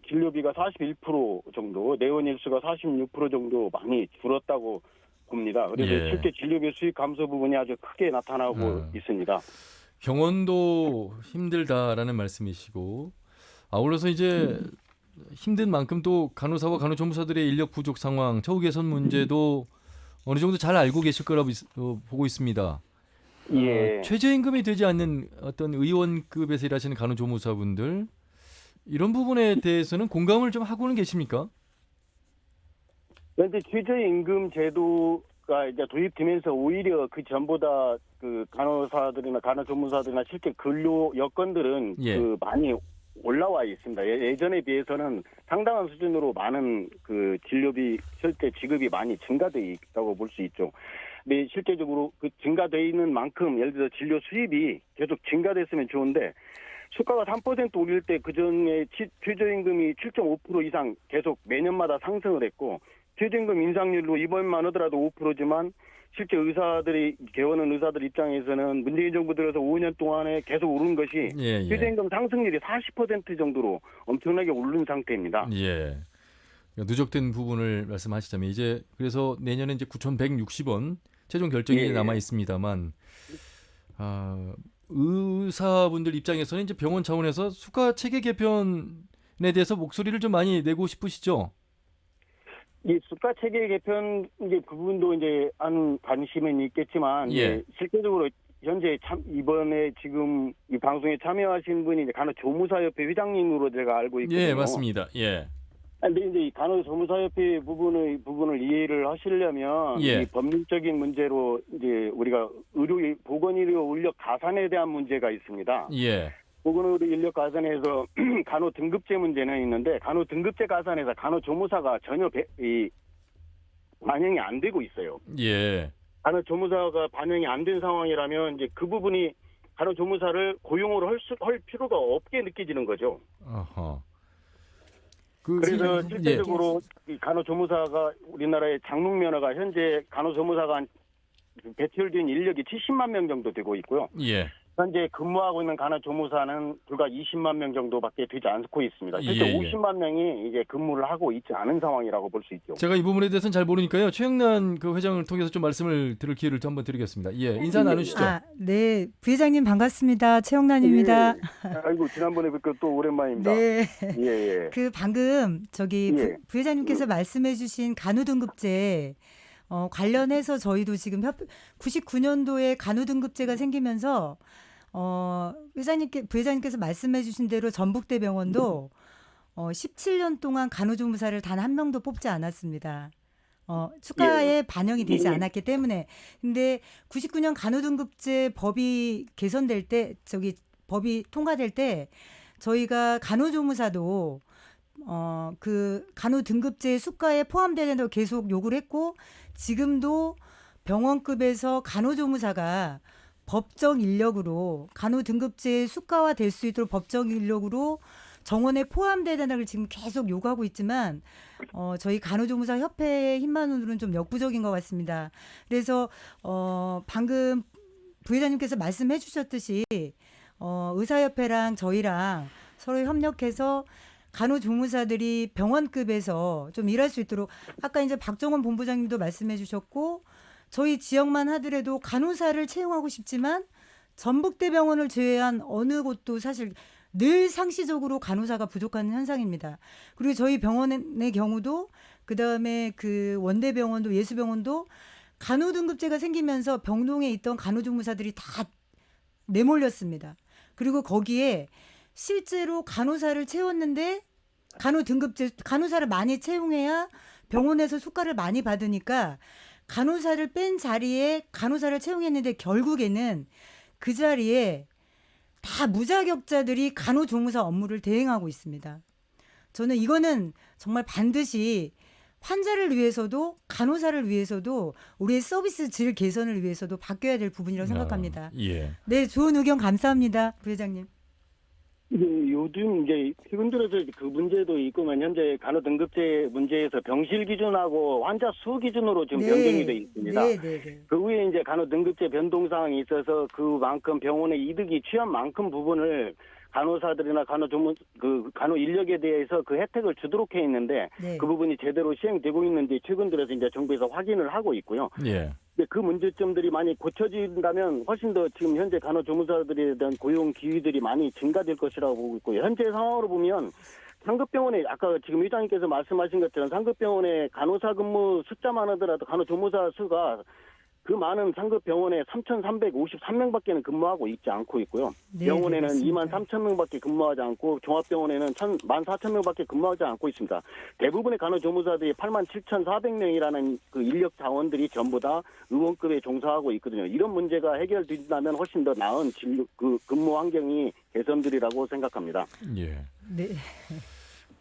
진료비가 41% 정도, 내원 일수가 46% 정도 많이 줄었다고 봅니다. 그래서 예. 실제 진료비 수익 감소 부분이 아주 크게 나타나고 있습니다. 병원도 힘들다라는 말씀이시고 아울러서 이제 힘든 만큼 또 간호사와 간호조무사들의 인력 부족 상황, 처우 개선 문제도 어느 정도 잘 알고 계실 거라고 보고 있습니다. 예. 최저임금이 되지 않는 어떤 의원급에서 일하시는 간호조무사분들 이런 부분에 대해서는 공감을 좀 하고는 계십니까? 그런데 최저임금 제도가 이제 도입되면서 오히려 그 전보다 그 간호사들이나 간호조무사들이나 실제 근로 여건들은 예. 많이 올라와 있습니다. 예전에 비해서는 상당한 수준으로 많은 그 진료비 실제 지급이 많이 증가돼 있다고 볼 수 있죠. 근데 실제적으로 그 증가돼 있는 만큼 예를 들어 진료 수입이 계속 증가됐으면 좋은데 수가가 3% 오를 때 그전에 최저임금이 7.5% 이상 계속 매년마다 상승을 했고 최저임금 인상률로 이번만 하더라도 5%지만 실제 의사들이 개원한 의사들 입장에서는 문재인 정부 들어서 5년 동안에 계속 오른 것이 예. 최저임금 상승률이 40% 정도로 엄청나게 오른 상태입니다. 예. 누적된 부분을 말씀하시자면 이제 그래서 내년에 이제 9,160원 최종 결정이 예. 남아 있습니다만 의사분들 입장에서는 이제 병원 차원에서 수가 체계 개편에 대해서 목소리를 좀 많이 내고 싶으시죠? 이 수가 체계 개편 이제 그 부분도 이제 한 관심은 있겠지만 예. 실제적으로 현재 이번에 지금 이 방송에 참여하신 분이 이제 간호조무사협회 회장님으로 제가 알고 있거든요. 예, 맞습니다. 예. 근데 이제 이 간호조무사협회 부분을 이해를 하시려면 예. 이 법률적인 문제로 이제 우리가 보건의료 인력 가산에 대한 문제가 있습니다. 예. 보건의료 인력 가산에서 간호 등급제 문제는 있는데 간호 등급제 가산에서 간호조무사가 전혀 반영이 안 되고 있어요. 예. 간호조무사가 반영이 안 된 상황이라면 이제 그 부분이 간호조무사를 고용으로 할 필요가 없게 느껴지는 거죠. 아하. 그래서 실제적으로 이 간호조무사가 우리나라의 장롱면허가 현재 간호조무사가 한 배출된 인력이 70만 명 정도 되고 있고요. 예. 현재 근무하고 있는 간호조무사는 불과 20만 명 정도밖에 되지 않고 있습니다. 실제 예, 예. 50만 명이 이제 근무를 하고 있지 않은 상황이라고 볼 수 있죠. 제가 이 부분에 대해서는 잘 모르니까요. 최영란 그 회장을 통해서 좀 말씀을 들을 기회를 좀 한번 드리겠습니다. 예, 인사 나누시죠. 네, 부회장님 반갑습니다. 최영란입니다. 예. 아이고 지난번에 뵙고 또 오랜만입니다. 네. 예, 예. 그 방금 저기 예. 부회장님께서 말씀해주신 간호등급제 관련해서 저희도 지금 99년도에 간호등급제가 생기면서 부회장님께서 말씀해주신 대로 전북대병원도 17년 동안 간호조무사를 단 한 명도 뽑지 않았습니다. 추가에 반영이 되지 않았기 때문에. 근데 99년 간호등급제 법이 개선될 때, 법이 통과될 때 저희가 간호조무사도 그 간호등급제 수가에 포함되는 계속 요구를 했고, 지금도 병원급에서 간호조무사가 법정 인력으로 간호등급제 수가화 될 수 있도록 법정 인력으로 정원에 포함되는 걸 지금 계속 요구하고 있지만 저희 간호조무사 협회의 힘만으로는 좀 역부족인 것 같습니다. 그래서 방금 부회장님께서 말씀해 주셨듯이 의사협회랑 저희랑 서로 협력해서 간호조무사들이 병원급에서 좀 일할 수 있도록, 아까 이제 박정원 본부장님도 말씀해 주셨고, 저희 지역만 하더라도 간호사를 채용하고 싶지만 전북대병원을 제외한 어느 곳도 사실 늘 상시적으로 간호사가 부족한 현상입니다. 그리고 저희 병원의 경우도, 그다음에 그 원대병원도 예수병원도 간호등급제가 생기면서 병동에 있던 간호조무사들이 다 내몰렸습니다. 그리고 거기에 실제로 간호사를 채웠는데 간호사를 많이 채용해야 병원에서 수가를 많이 받으니까 간호사를 뺀 자리에 간호사를 채용했는데 결국에는 그 자리에 다 무자격자들이 간호조무사 업무를 대행하고 있습니다. 저는 이거는 정말 반드시 환자를 위해서도 간호사를 위해서도 우리의 서비스 질 개선을 위해서도 바뀌어야 될 부분이라고 생각합니다. 예. 네, 좋은 의견 감사합니다, 부회장님. 요즘 이제 최근 들어서 그 문제도 있고만 현재 간호등급제 문제에서 병실 기준하고 환자 수 기준으로 지금 변경이 돼 있습니다. 네. 그 후에 이제 간호등급제 변동 사항이 있어서 그만큼 병원의 이득이 취한 만큼 부분을 간호사들이나 간호 인력에 대해서 그 혜택을 주도록 해 있는데 그 부분이 제대로 시행되고 있는지 최근 들어서 이제 정부에서 확인을 하고 있고요. 예. 근데 그 문제점들이 많이 고쳐진다면 훨씬 더 지금 현재 간호조무사들에 대한 고용 기회들이 많이 증가될 것이라고 보고 있고요. 현재 상황으로 보면 상급병원에 아까 지금 의장님께서 말씀하신 것처럼 상급병원에 간호사 근무 숫자만 하더라도 간호조무사 수가 그 많은 상급병원에 3,353명밖에는 근무하고 있지 않고 있고요. 네, 병원에는 맞습니다. 23,000명밖에 근무하지 않고 종합병원에는 14,000명밖에 근무하지 않고 있습니다. 대부분의 간호조무사들이 87,400명이라는 그 인력 자원들이 전부 다 의원급에 종사하고 있거든요. 이런 문제가 해결된다면 훨씬 더 나은 그 근무 환경이 개선되리라고 생각합니다. 예. 네.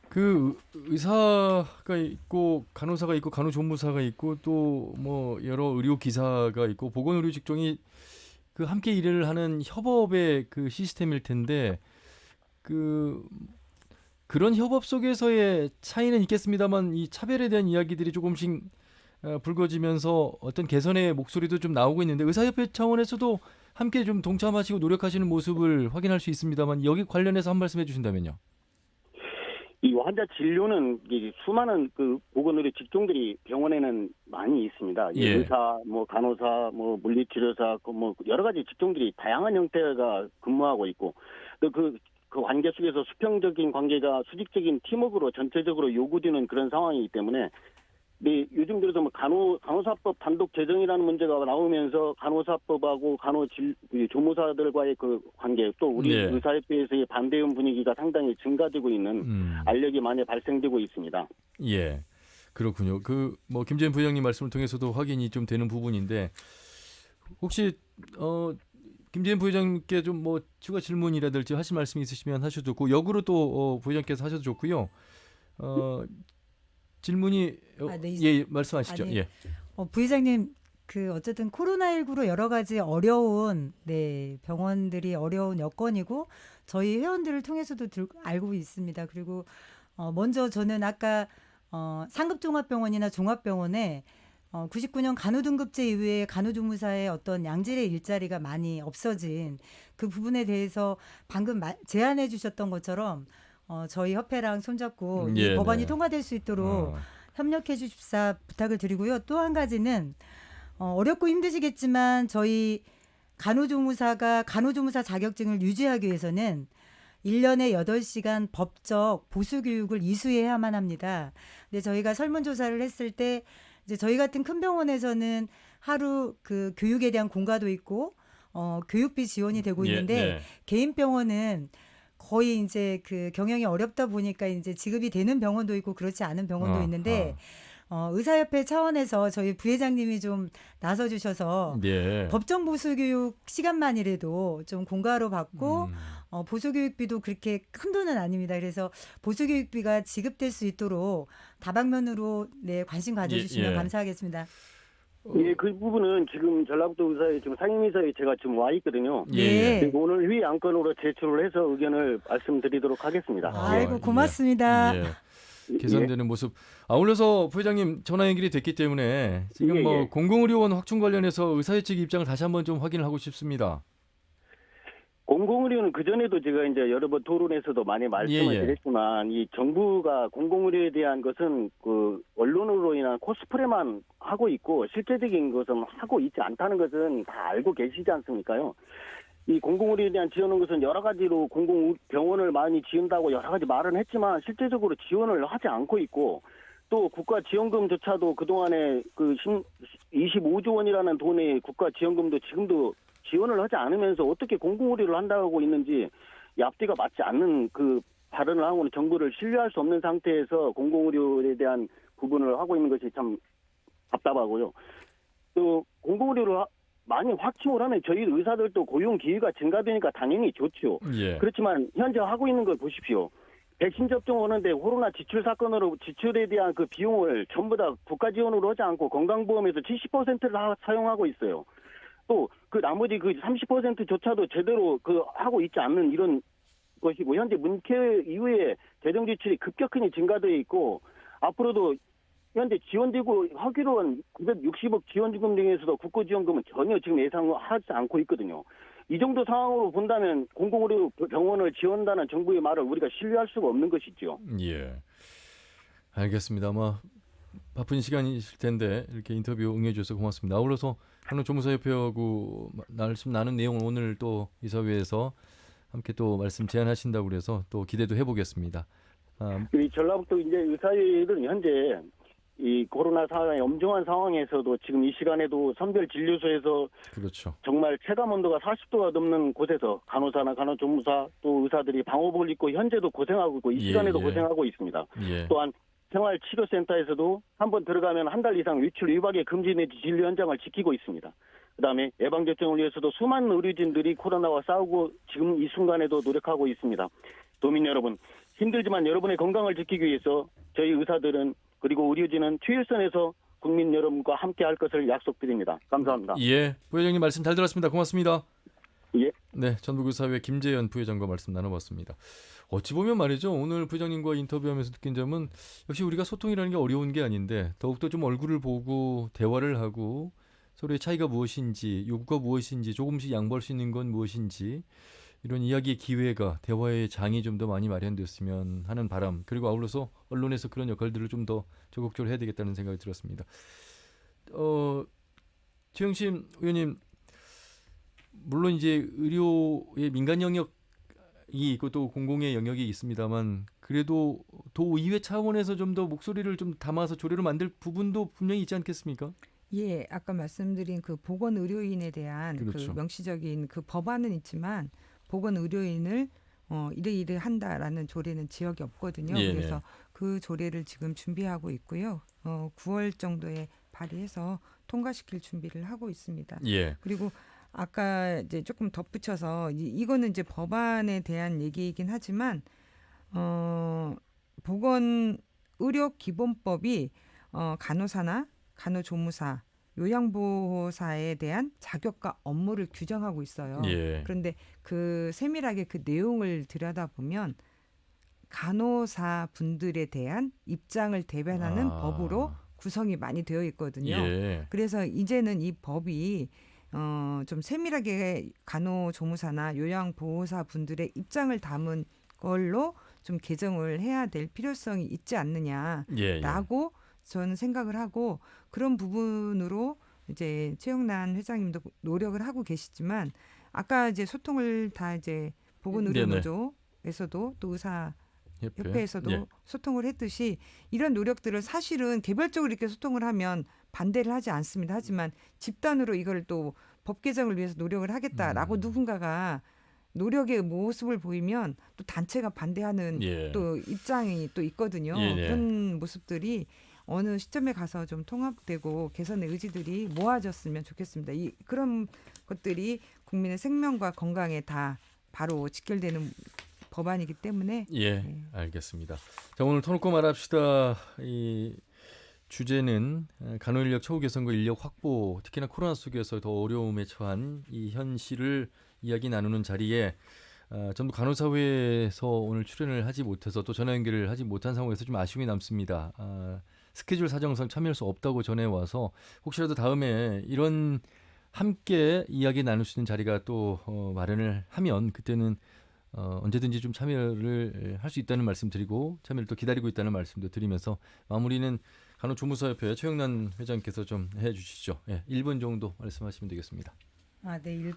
그 의사가 있고 간호사가 있고 간호조무사가 있고 또 뭐 여러 의료 기사가 있고 보건의료 직종이 그 함께 일을 하는 협업의 그 시스템일 텐데 그런 협업 속에서의 차이는 있겠습니다만 이 차별에 대한 이야기들이 조금씩 불거지면서 어떤 개선의 목소리도 좀 나오고 있는데 의사협회 차원에서도 함께 좀 동참하시고 노력하시는 모습을 확인할 수 있습니다만 여기 관련해서 한 말씀 해주신다면요. 이 환자 진료는 수많은 그 보건의료 직종들이 병원에는 많이 있습니다. 예. 의사, 뭐 간호사, 뭐 물리치료사, 뭐 여러 가지 직종들이 다양한 형태가 근무하고 있고 또 그 관계 속에서 수평적인 관계가 수직적인 팀워크로 전체적으로 요구되는 그런 상황이기 때문에 요즘 들어서 뭐 간호사법 단독 제정이라는 문제가 나오면서 간호사법하고 조무사들과의 그 관계 또 우리 네. 의사협회에서의 반대음 분위기가 상당히 증가되고 있는 알력이 많이 발생되고 있습니다. 예, 그렇군요. 뭐 김재현 부회장님 말씀을 통해서도 확인이 좀 되는 부분인데 혹시 김재현 부회장님께 좀 뭐 추가 질문이라든지 하실 말씀이 있으시면 하셔도 좋고 역으로 또 부회장께서 하셔도 좋고요. 질문이 네, 예 말씀하시죠. 아니, 예. 부회장님 어쨌든 코로나19로 여러 가지 어려운 병원들이 어려운 여건이고 저희 회원들을 통해서도 알고 있습니다. 그리고 먼저 저는 아까 상급종합병원이나 종합병원에 99년 간호등급제 이후에 간호조무사의 어떤 양질의 일자리가 많이 없어진 그 부분에 대해서 방금 제안해 주셨던 것처럼 저희 협회랑 손잡고 이 예, 법안이 네. 통과될 수 있도록 협력해 주십사 부탁을 드리고요. 또 한 가지는 어렵고 힘드시겠지만 저희 간호조무사가 간호조무사 자격증을 유지하기 위해서는 1년에 8시간 법적 보수교육을 이수해야만 합니다. 근데 저희가 설문조사를 했을 때 이제 저희 같은 큰 병원에서는 하루 그 교육에 대한 공과도 있고 교육비 지원이 되고 있는데 네. 개인 병원은 거의 이제 그 경영이 어렵다 보니까 이제 지급이 되는 병원도 있고 그렇지 않은 병원도 있는데 의사협회 차원에서 저희 부회장님이 좀 나서주셔서 예. 법정 보수교육 시간만이라도 좀 공과로 받고 보수교육비도 그렇게 큰 돈은 아닙니다. 그래서 보수교육비가 지급될 수 있도록 다방면으로 네, 관심 가져주시면 예. 감사하겠습니다. 예, 그 부분은 지금 전라북도 의사에 지금 상임이사에 제가 지금 와 있거든요. 예. 그리고 오늘 회의 안건으로 제출을 해서 의견을 말씀드리도록 하겠습니다. 아이고 고맙습니다. 예. 개선되는 모습. 아울러서 부회장님 전화 연결이 됐기 때문에 지금 예, 뭐 예. 공공의료원 확충 관련해서 의사회 측 입장을 다시 한번 좀 확인을 하고 싶습니다. 공공의료는 그전에도 제가 이제 여러 번 토론에서도 많이 말씀을 예. 드렸지만 이 정부가 공공의료에 대한 것은 그 언론으로 인한 코스프레만 하고 있고 실제적인 것은 하고 있지 않다는 것은 다 알고 계시지 않습니까요? 이 공공의료에 대한 지원은 것은 여러 가지로 공공병원을 많이 지은다고 여러 가지 말은 했지만 실제적으로 지원을 하지 않고 있고 또 국가 지원금조차도 그동안에 그 25조 원이라는 돈의 국가 지원금도 지금도 지원을 하지 않으면서 어떻게 공공의료를 한다고 있는지 이 앞뒤가 맞지 않는 그 발언을 하고는 정부를 신뢰할 수 없는 상태에서 공공의료에 대한 부분을 하고 있는 것이 참 답답하고요. 또 공공의료를 많이 확충을 하면 저희 의사들도 고용 기회가 증가되니까 당연히 좋죠. 예. 그렇지만 현재 하고 있는 걸 보십시오. 백신 접종 오는데 코로나 지출 사건으로 지출에 대한 그 비용을 전부 다 국가 지원으로 하지 않고 건강보험에서 70%를 사용하고 있어요. 또 그 나머지 그 30%조차도 제대로 그 하고 있지 않는 이런 것이고 현재 문케 이후에 재정 지출이 급격히 증가되어 있고 앞으로도 현재 지원되고 하기로 한 960억 지원지금 등에서도 국고지원금은 전혀 지금 예상하지 않고 있거든요. 이 정도 상황으로 본다면 공공의료 병원을 지원한다는 정부의 말을 우리가 신뢰할 수가 없는 것이죠. 예. 알겠습니다. 아마 바쁜 시간이실 텐데 이렇게 인터뷰 응해주셔서 고맙습니다. 아울러서 간호조무사협회하고 말씀 나눈 내용을 오늘 또 이사회에서 함께 또 말씀 제안하신다고 그래서 또 기대도 해보겠습니다. 이 전라북도 이제 의사회는 현재 이 코로나 상황의 엄중한 상황에서도 지금 이 시간에도 선별 진료소에서 그렇죠. 정말 체감 온도가 40도가 넘는 곳에서 간호사나 간호조무사 또 의사들이 방호복을 입고 현재도 고생하고 있고 이 시간에도 고생하고 있습니다. 예. 또한 생활치료센터에서도 한번 들어가면 한 달 이상 외출 위박의 금지 내지 진료 현장을 지키고 있습니다. 그다음에 예방접종을 위해서도 수많은 의료진들이 코로나와 싸우고 지금 이 순간에도 노력하고 있습니다. 도민 여러분, 힘들지만 여러분의 건강을 지키기 위해서 저희 의사들은 그리고 의료진은 최일선에서 국민 여러분과 함께 할 것을 약속드립니다. 감사합니다. 예, 부회장님 말씀 잘 들었습니다. 고맙습니다. 예. 네, 전북의사회 김재현 부회장과 말씀 나눠봤습니다. 어찌 보면 말이죠. 오늘 부회장님과 인터뷰하면서 느낀 점은 역시 우리가 소통이라는 게 어려운 게 아닌데 더욱더 좀 얼굴을 보고 대화를 하고 서로의 차이가 무엇인지 요구가 무엇인지 조금씩 양보할 수 있는 건 무엇인지 이런 이야기의 기회가 대화의 장이 좀 더 많이 마련됐으면 하는 바람 그리고 아울러서 언론에서 그런 역할들을 좀 더 적극적으로 해야 되겠다는 생각이 들었습니다. 최영심 의원님 물론 이제 의료의 민간 영역이 있고 또 공공의 영역이 있습니다만 그래도 도의회 차원에서 좀 더 목소리를 좀 담아서 조례로 만들 부분도 분명히 있지 않겠습니까? 예, 아까 말씀드린 그 보건 의료인에 대한 그렇죠. 그 명시적인 그 법안은 있지만 보건 의료인을 이래 한다라는 조례는 지역이 없거든요. 네네. 그래서 그 조례를 지금 준비하고 있고요. 9월 정도에 발의해서 통과시킬 준비를 하고 있습니다. 예. 그리고 아까 이제 조금 덧붙여서 이거는 이제 법안에 대한 얘기이긴 하지만 보건 의료 기본법이 간호사나 간호조무사, 요양보호사에 대한 자격과 업무를 규정하고 있어요. 예. 그런데 그 세밀하게 그 내용을 들여다보면 간호사 분들에 대한 입장을 대변하는 법으로 구성이 많이 되어 있거든요. 예. 그래서 이제는 이 법이 좀 세밀하게 간호조무사나 요양보호사 분들의 입장을 담은 걸로 좀 개정을 해야 될 필요성이 있지 않느냐라고 저는 생각을 하고 그런 부분으로 이제 최영란 회장님도 노력을 하고 계시지만 아까 이제 소통을 다 이제 보건의료노조에서도 또 의사협회에서도 예. 소통을 했듯이 이런 노력들을 사실은 개별적으로 이렇게 소통을 하면 반대를 하지 않습니다. 하지만 집단으로 이걸 또 법 개정을 위해서 노력을 하겠다라고 누군가가 노력의 모습을 보이면 또 단체가 반대하는 예. 또 입장이 또 있거든요. 예. 그런 모습들이 어느 시점에 가서 좀 통합되고 개선의 의지들이 모아졌으면 좋겠습니다. 그런 것들이 국민의 생명과 건강에 다 바로 직결되는 법안이기 때문에 예, 알겠습니다. 자, 오늘 터놓고 말합시다. 이 주제는 간호인력 처우 개선과 인력 확보, 특히나 코로나 속에서 더 어려움에 처한 이 현실을 이야기 나누는 자리에 전북 간호사회에서 오늘 출연을 하지 못해서 또 전화 연결을 하지 못한 상황에서 좀 아쉬움이 남습니다. 스케줄 사정상 참여할 수 없다고 전해와서 혹시라도 다음에 이런 함께 이야기 나눌 수 있는 자리가 또 마련을 하면 그때는 언제든지 좀 참여를 할 수 있다는 말씀 드리고 참여를 또 기다리고 있다는 말씀도 드리면서 마무리는 간호조무사협회 최영란 회장께서 좀 해주시죠. 예, 1분 정도 말씀하시면 되겠습니다. 네,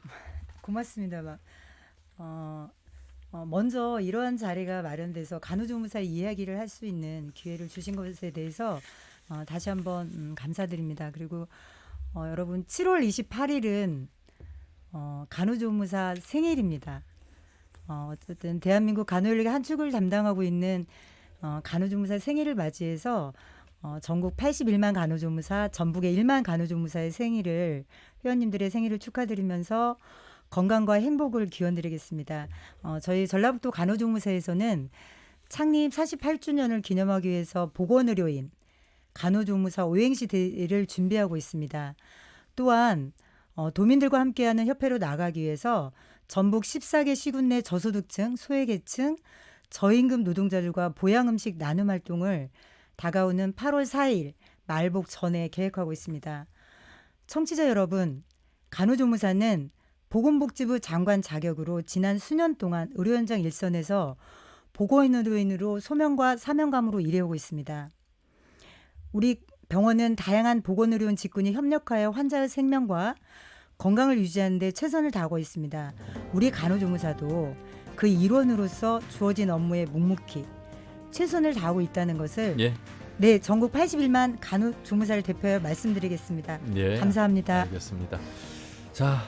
고맙습니다. 먼저 이러한 자리가 마련돼서 간호조무사의 이야기를 할 수 있는 기회를 주신 것에 대해서 다시 한번 감사드립니다. 그리고 여러분 7월 28일은 간호조무사 생일입니다. 어쨌든 대한민국 간호인력의 한 축을 담당하고 있는 간호조무사 생일을 맞이해서 전국 81만 간호조무사, 전북의 1만 간호조무사의 생일을 회원님들의 생일을 축하드리면서 건강과 행복을 기원드리겠습니다. 저희 전라북도 간호조무사에서는 창립 48주년을 기념하기 위해서 보건의료인, 간호조무사 오행시 대회를 준비하고 있습니다. 또한 도민들과 함께하는 협회로 나가기 위해서 전북 14개 시군 내 저소득층, 소외계층, 저임금 노동자들과 보양음식 나눔 활동을 다가오는 8월 4일 말복 전에 계획하고 있습니다. 청취자 여러분, 간호조무사는 보건복지부 장관 자격으로 지난 수년 동안 의료 현장 일선에서 보건의료인으로 소명과 사명감으로 일해오고 있습니다. 우리 병원은 다양한 보건의료인 직군이 협력하여 환자의 생명과 건강을 유지하는 데 최선을 다하고 있습니다. 우리 간호조무사도 그 일원으로서 주어진 업무에 묵묵히 최선을 다하고 있다는 것을 네, 전국 81만 간호조무사를 대표하여 말씀드리겠습니다. 감사합니다. 알겠습니다. 자,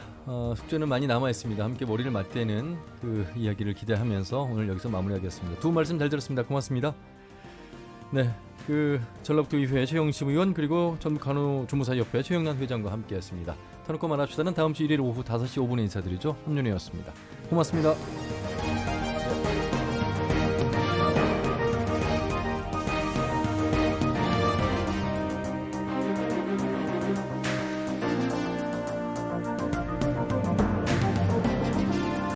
숙제는 많이 남아 있습니다. 함께 머리를 맞대는 그 이야기를 기대하면서 오늘 여기서 마무리하겠습니다. 두 분 말씀 잘 들었습니다. 고맙습니다. 네, 전라북도 의회 최영심 의원 그리고 전북 간호조무사협회 최영란 회장과 함께했습니다. 터놓고 말합시다는 다음 주 일요일 오후 5시 5분에 인사드리죠. 함윤혜였습니다. 고맙습니다.